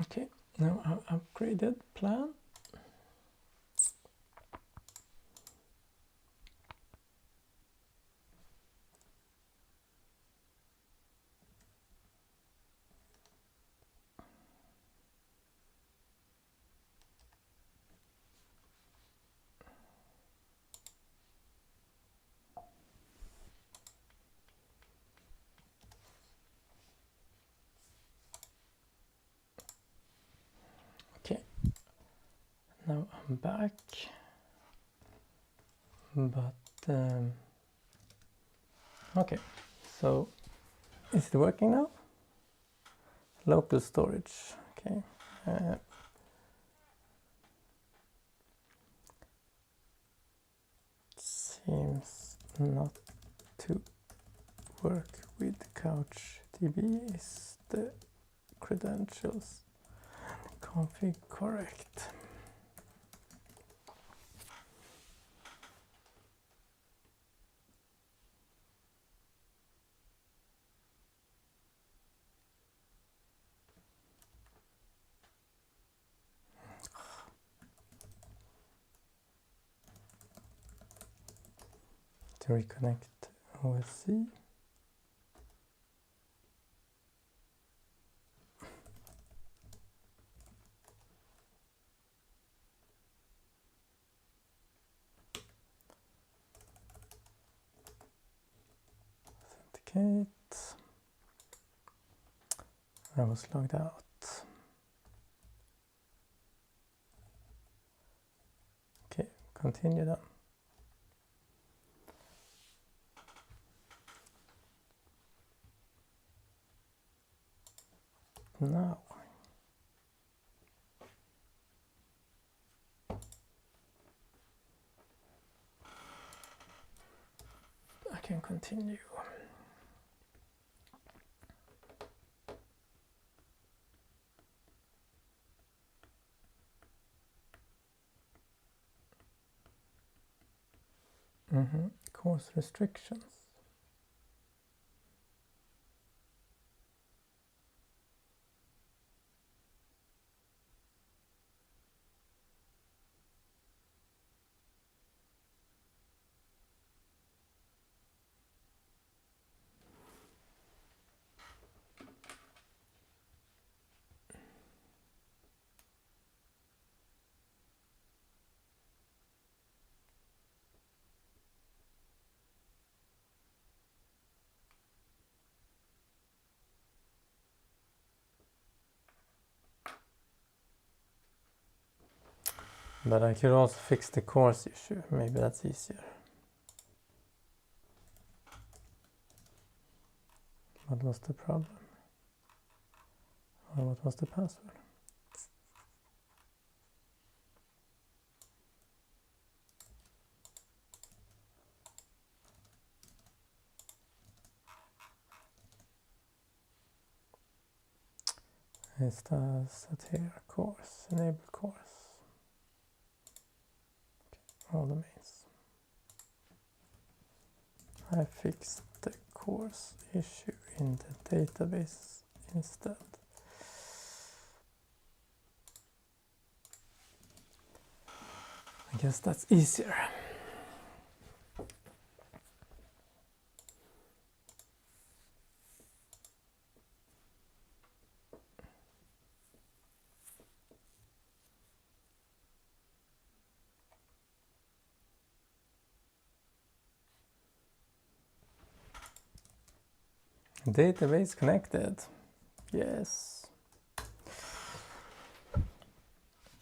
Okay, now I've upgraded plan. Okay, now I'm back, but okay, so is it working now? Local storage, okay. Seems not to work with CouchDB. Is the credentials config correct? To reconnect OSC. Authenticate. I was logged out. Okay, continue then. Now I can continue. Course restrictions. But I could also fix the course issue. Maybe that's easier. What was the problem? Or what was the password? It does it here, course, enable course. Okay, all domains. I fixed the course issue in the database instead. I guess that's easier. Database connected. Yes.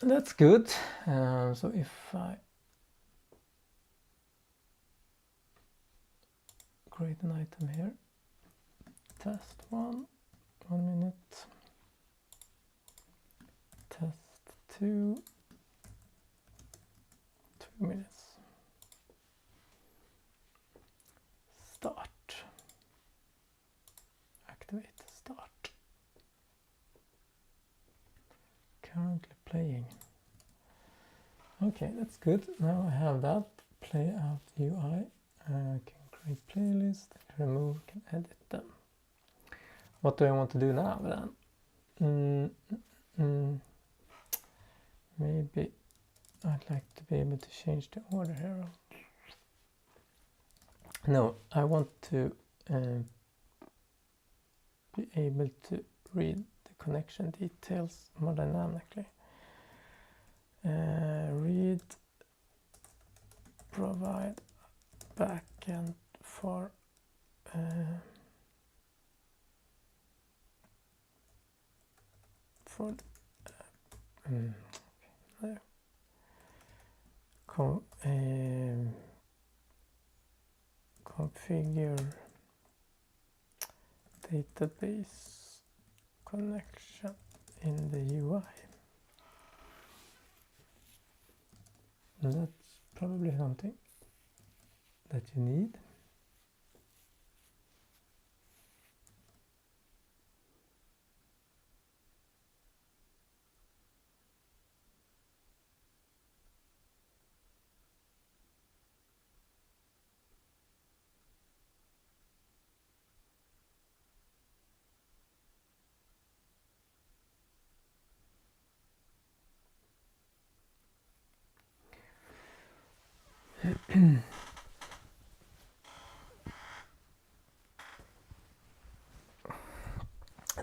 That's good. So if I create an item here, test 1 minute, test 2 minutes, start, activate, start, currently playing. Okay, that's good. Now I have that, play out UI, I can create playlist, remove, can edit them. What do I want to do now then? Maybe I'd like to be able to change the order here. No, I want to be able to read the connection details more dynamically. Read, provide backend for configure database connection in the UI. And that's probably something that you need.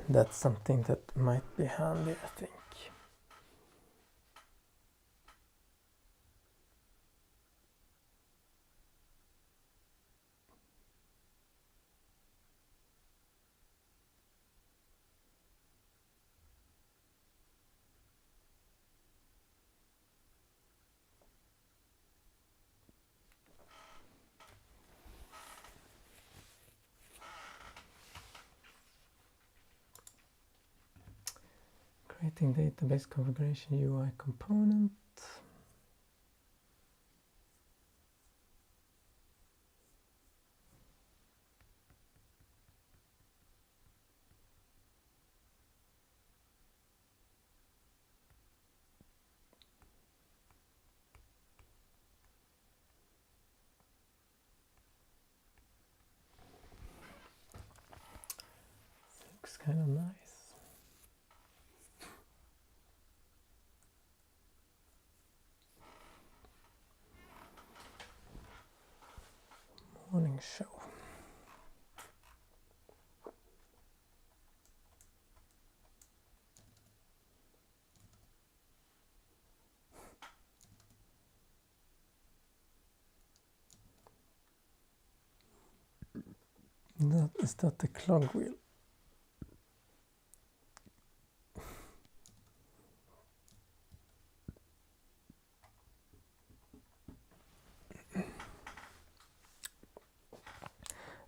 That's something that might be handy, I think. Creating database configuration UI component. Looks kind of nice. Morning show. Is that the clog wheel?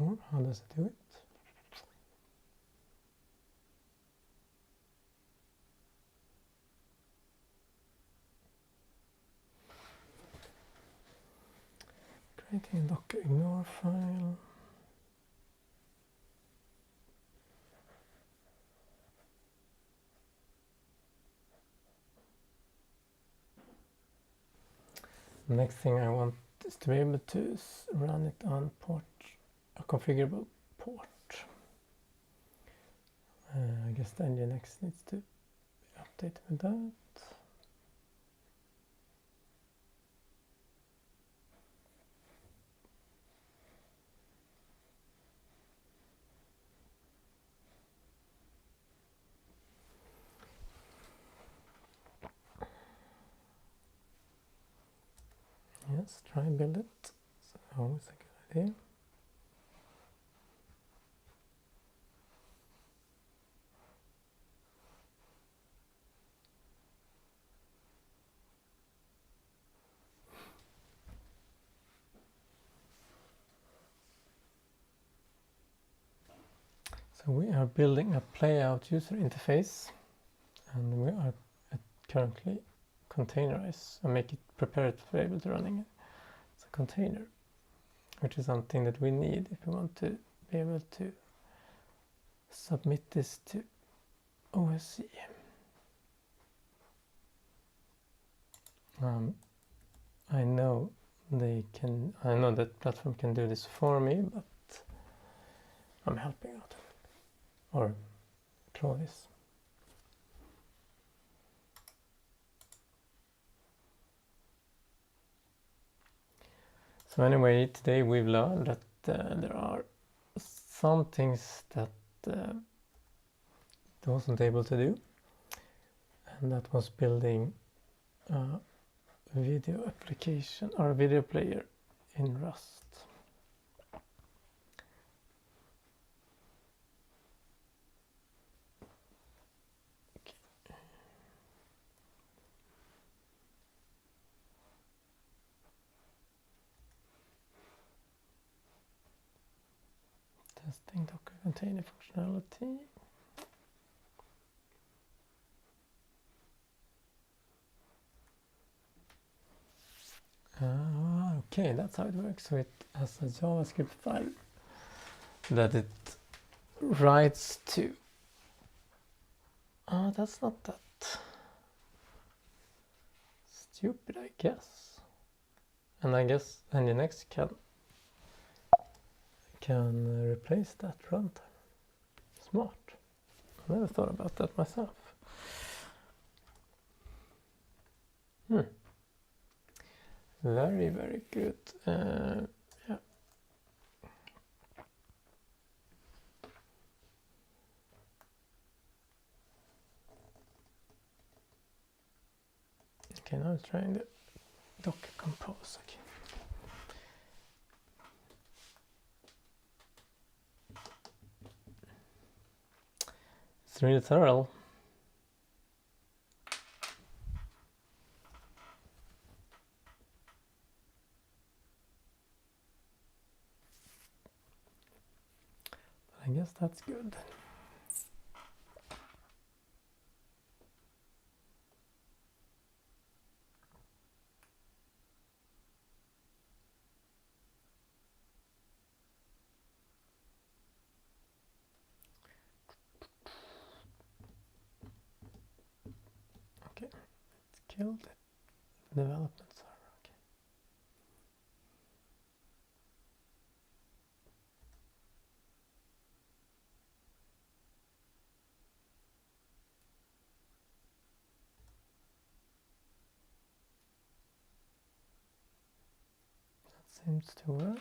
Or how does it do it? Creating a Docker ignore file. Next thing I want is to be able to run it on port, a configurable port. I guess the Nginx needs to be updated with that. Yes, try and build it. It's always a good idea. So we are building a playout user interface, and we are currently containerize and make it prepared to be able to running it as a container, which is something that we need if we want to be able to submit this to OSC. I know that platform can do this for me, but I'm helping out, or Claude is. So anyway, today we've learned that there are some things that it wasn't able to do, and that was building a video application or a video player in Rust. Testing Docker container functionality. Okay, that's how it works. So it has a JavaScript file that it writes to. That's not that stupid, I guess. And I guess Nginx can replace that runtime. Smart. I never thought about that myself. Very, very good. Yeah. Okay, now I'm trying the Docker compose. Okay. It's really thorough. I guess that's good. Okay, it's killed it. Development server. Okay. That seems to work.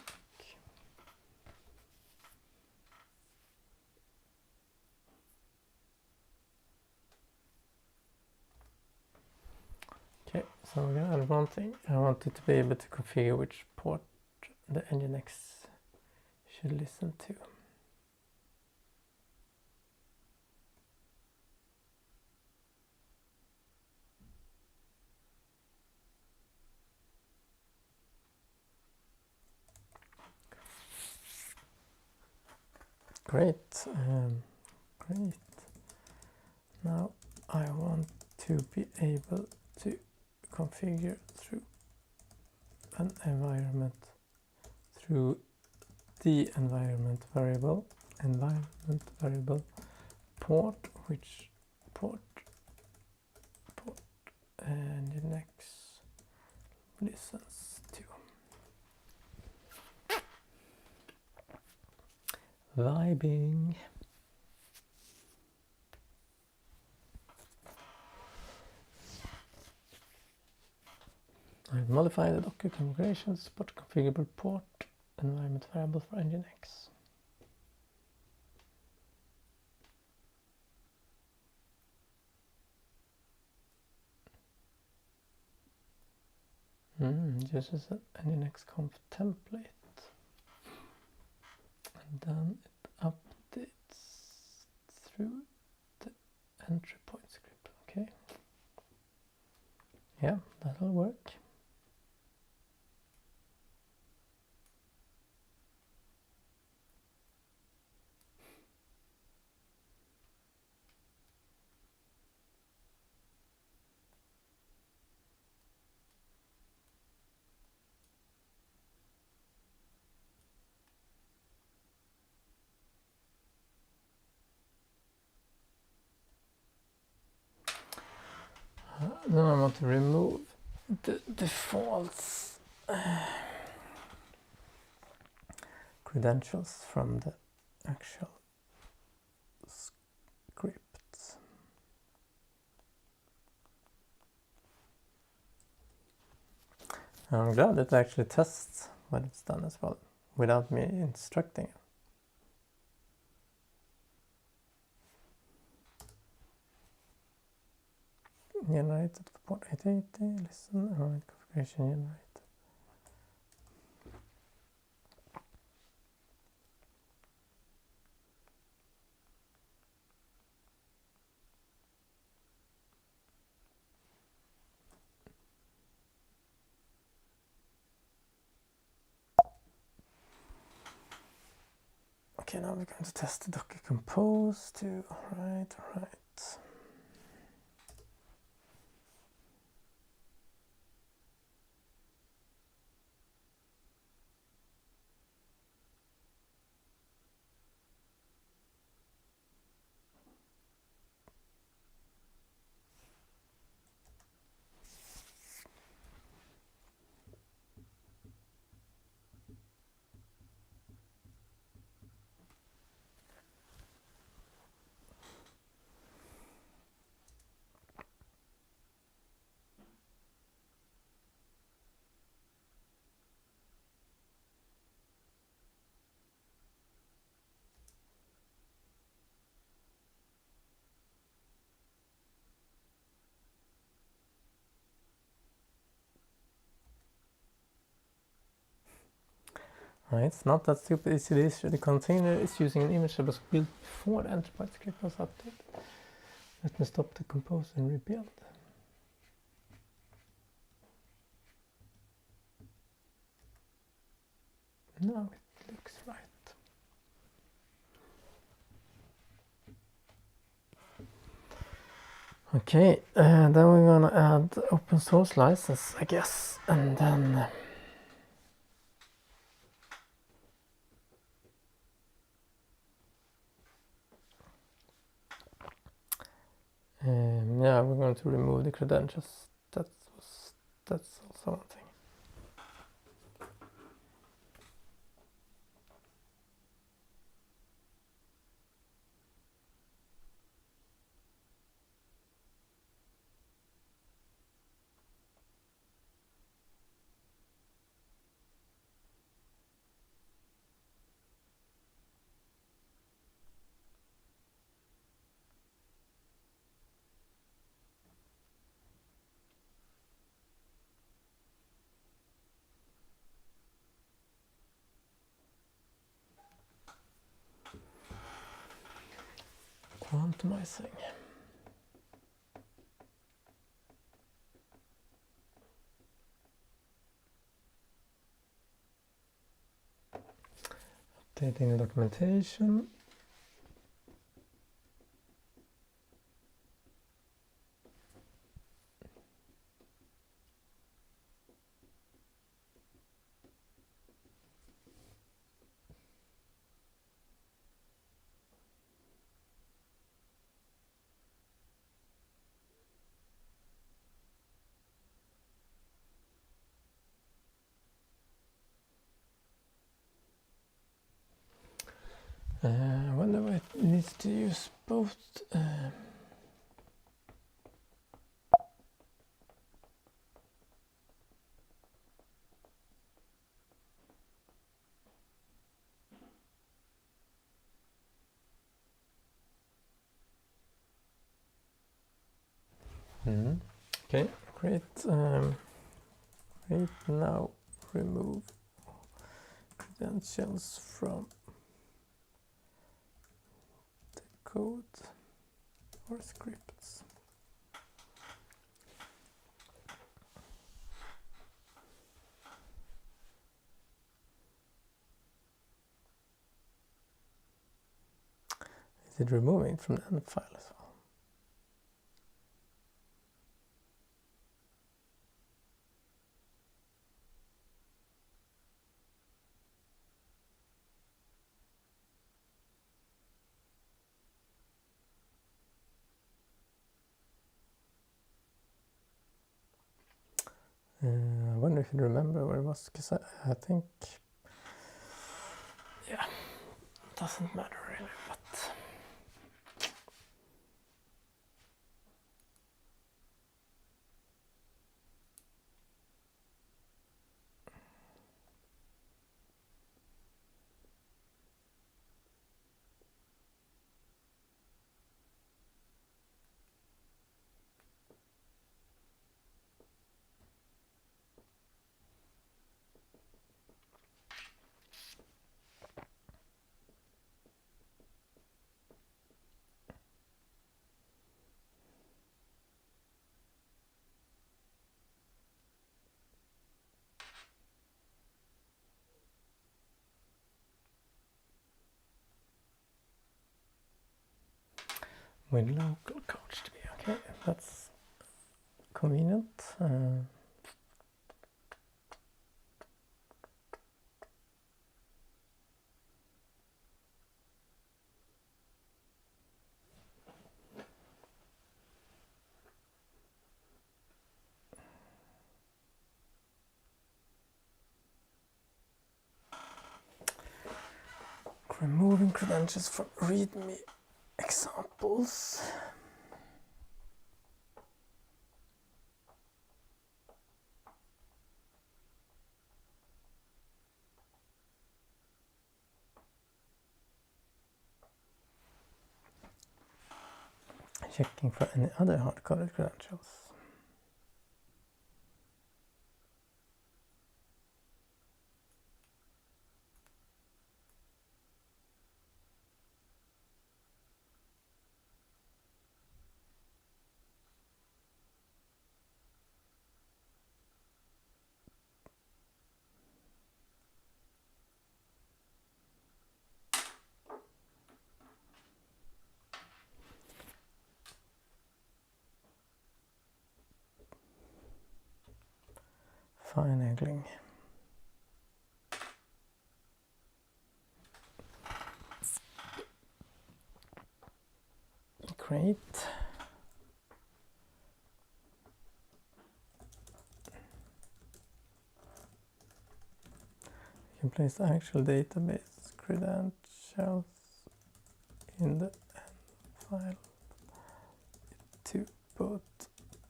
Okay, so we're gonna add one thing. I wanted to be able to configure which port the Nginx should listen to. Great. Great. Now I want to be able to configure through an environment through the environment variable port, which port Nginx listens to. Vibing. I've modified the Docker configuration to support configurable port environment variable for Nginx. Uses an Nginx conf template, and then it updates through the entry point script. Okay. Yeah, that'll work. Then I want to remove the defaults credentials from the actual script. I'm glad it actually tests what it's done as well without me instructing it. Generated for port 880, listen, alright, configuration generated. Okay, now we're going to test the Docker Compose too. Alright. Right, it's not that stupid, it's the issue. The container is using an image that was built before the enterprise script was updated. Let me stop the compose and rebuild. Now it looks right. Okay, then we're gonna add open source license, I guess, and then yeah, we're going to remove the credentials. That's also one thing. Quantumizing. Updating the documentation. I wonder why it needs to use both. Okay, great. Right now, remove credentials from the code or scripts. Is it removing from the end file as well? I wonder if you remember where it was, because I think, yeah, it doesn't matter really, but with local coach to be okay. That's convenient. Removing credentials from README examples. Checking for any other hard-coded credentials. Finagling. Great. You can place the actual database credentials in the end file to put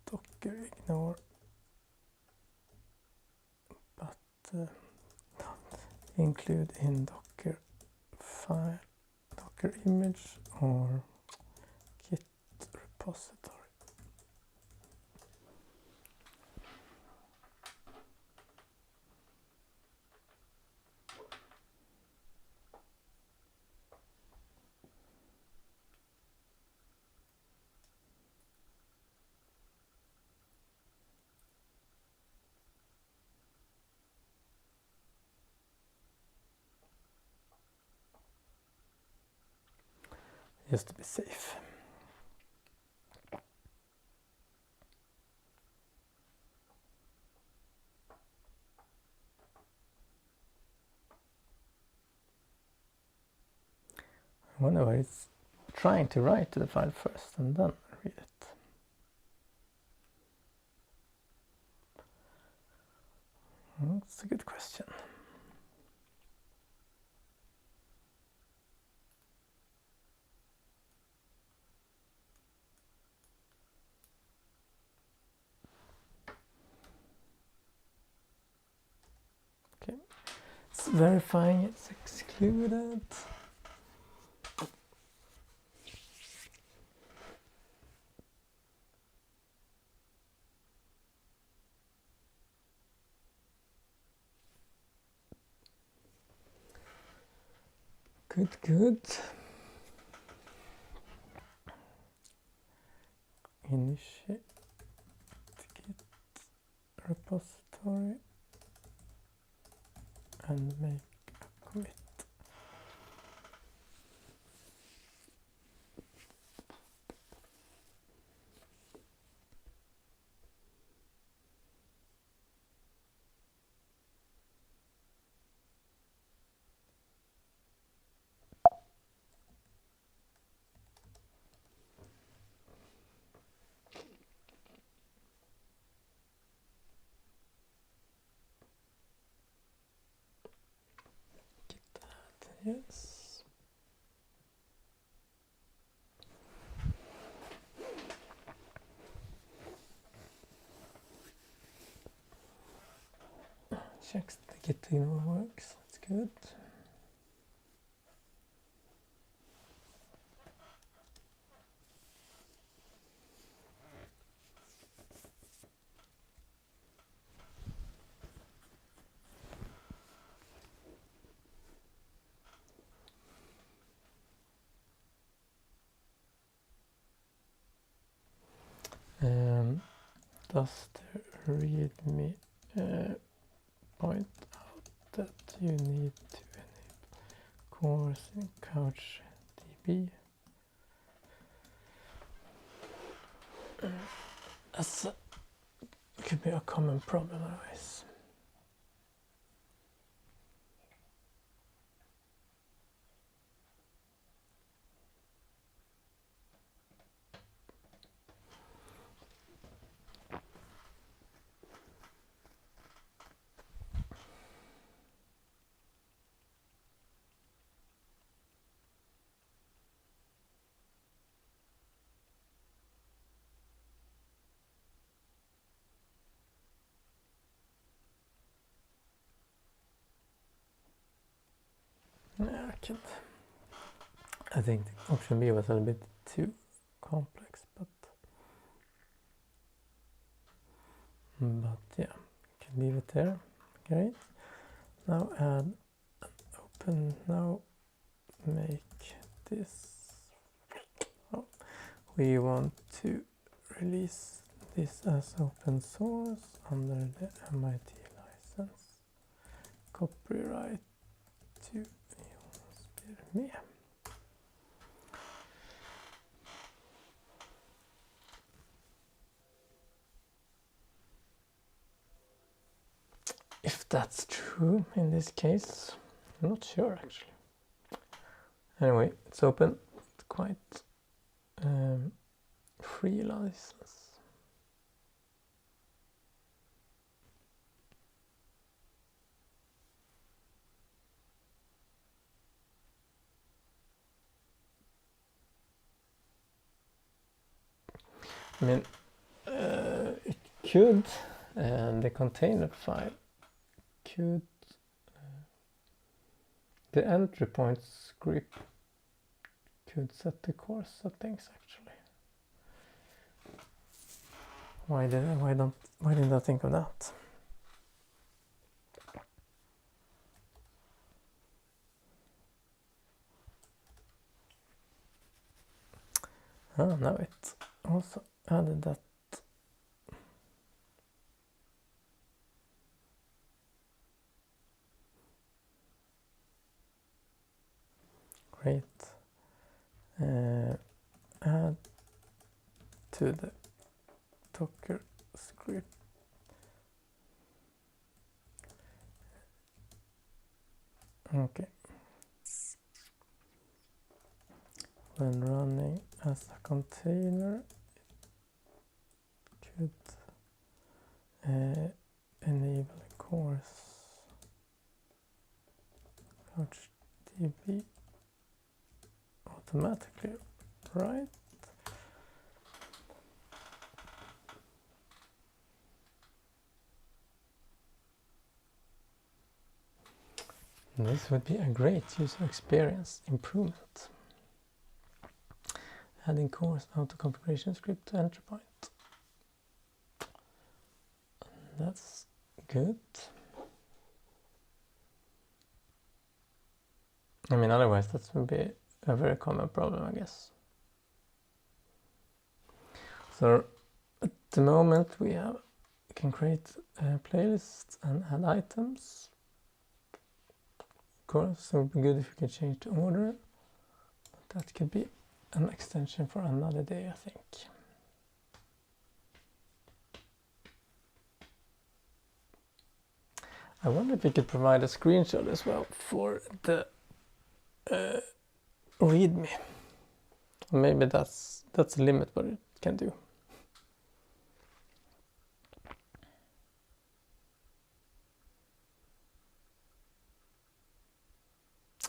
Docker ignore, but don't include in Docker file, Docker image or Git repository. Just to be safe. I wonder why it's trying to write to the file first and then read it. That's a good question. It's verifying it's excluded. Good. Initiate Git repository and make a commit. Yes. Checks the Git ignore works. That's good. Does the README point out that you need to enable course in CouchDB? That could be a common problem, otherwise. Yeah, I think the option B was a little bit too complex, but yeah, can leave it there. Great. Now add open. Now make this. Oh, we want to release this as open source under the MIT license. Copyright to me. If that's true in this case, I'm not sure actually. Anyway, it's open. It's quite free license. I mean, it could, the container file could, the entry point script could set the course settings actually. Why didn't I think of that? Oh, now it also added that. Great. Add to the Docker script. Okay. When running as a container, it could enable a course CouchDB automatically, right? This would be a great user experience improvement. Adding course auto configuration script to entry point. That's good. I mean, otherwise that would be a very common problem, I guess. So at the moment we can create playlists and add items. Of course, it would be good if we could change the order, but that could be an extension for another day, I think. I wonder if we could provide a screenshot as well for the README. Maybe that's a limit what it can do.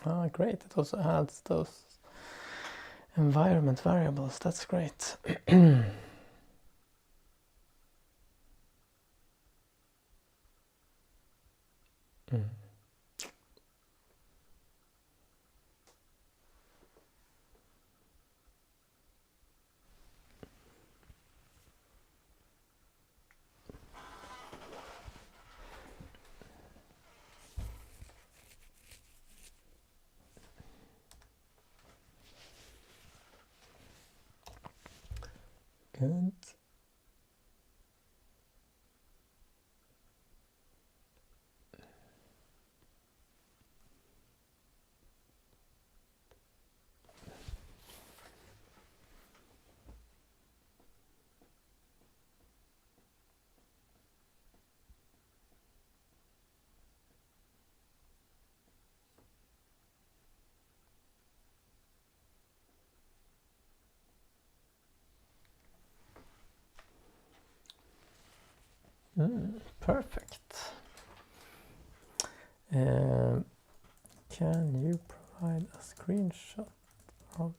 Ah, great! It also adds those environment variables. That's great. Good. Perfect. Can you provide a screenshot of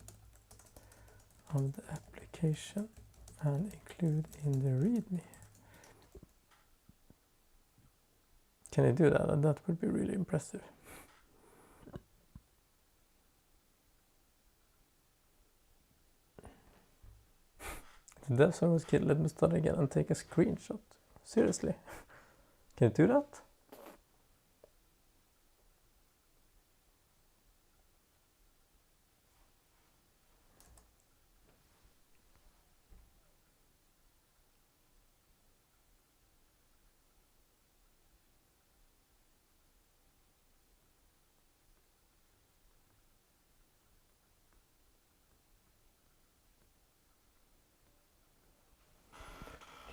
the application and include in the README? Can you do that? That would be really impressive. The dev server kid, let me start again and take a screenshot. Seriously? Can you do that?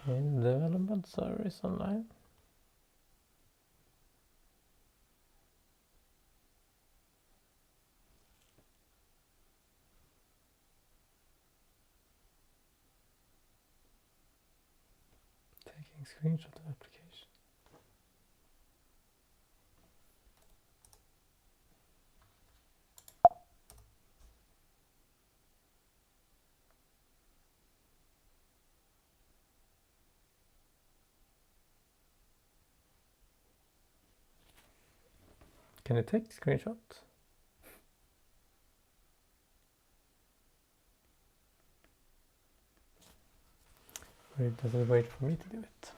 Okay, development server is online. Taking screenshot of application. Can you take screenshot? Or does it wait for me to do it?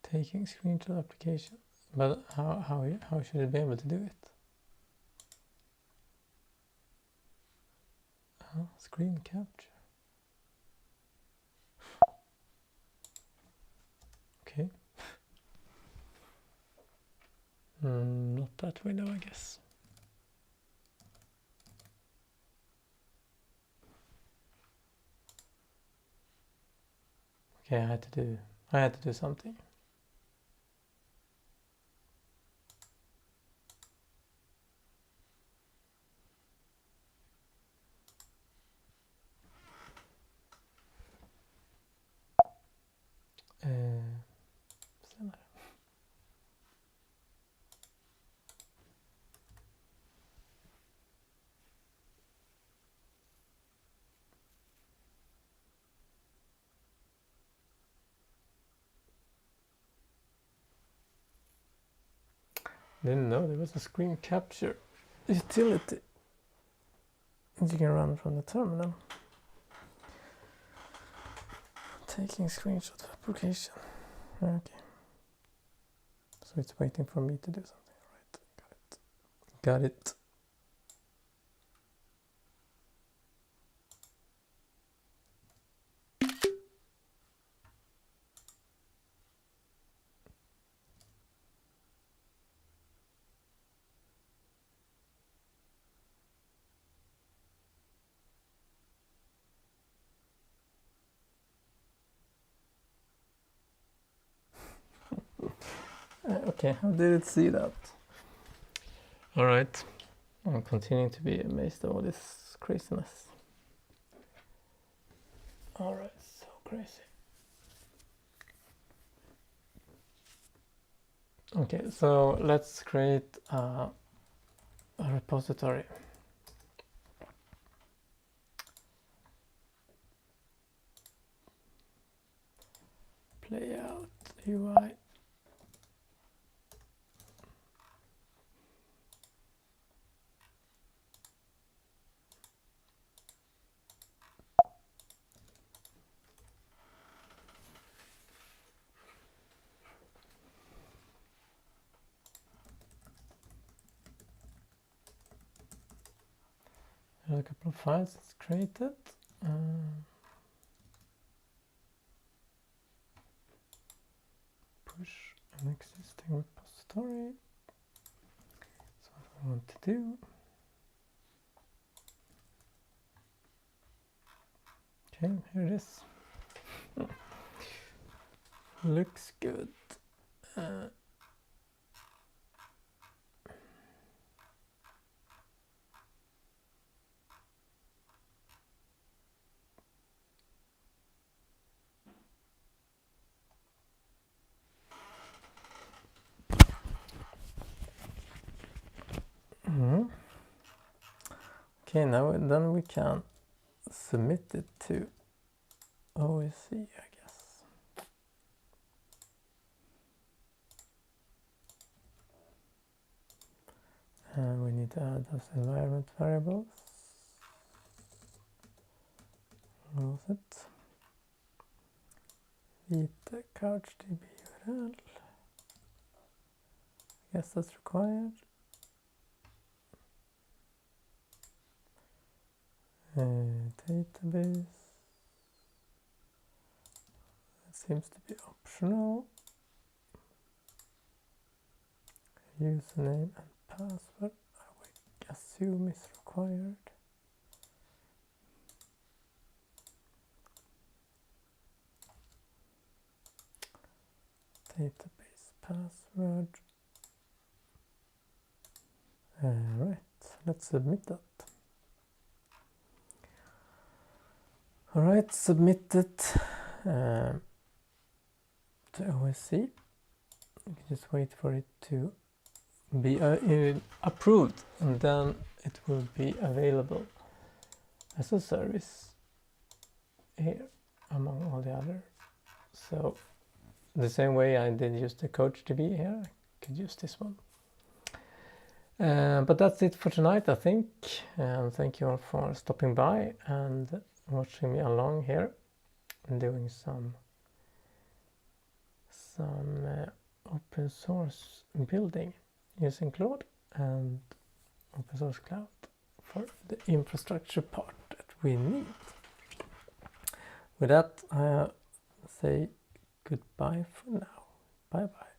Taking screenshot application, but how should it be able to do it? Screen capture. Okay. Not that window, I guess. Okay, I had to do something. Didn't know there was a screen capture utility you can run from the terminal. Taking screenshot of application. Okay. So it's waiting for me to do something. Right. Got it. Okay, how did it see that? Alright, I'm continuing to be amazed at all this craziness. Alright, so crazy. Okay, so let's create a repository. Playout UI. A couple of files it's created. Push an existing repository. That's what we want to do. Okay, here it is. Looks good. Okay, now then we can submit it to OSC, I guess. And we need to add those environment variables. What was it? Vita couchdb URL. Guess that's required. Database. It seems to be optional. Username and password, I would assume is required. Database password. Right, let's submit that. Alright, submit it to OSC. You can just wait for it to be approved, and then it will be available as a service here among all the others. So the same way I did use the CouchDB here, I could use this one. But that's it for tonight, I think. And thank you all for stopping by and watching me along here and doing some open source building using Claude and open source cloud for the infrastructure part that we need. With that, I say goodbye for now. Bye bye.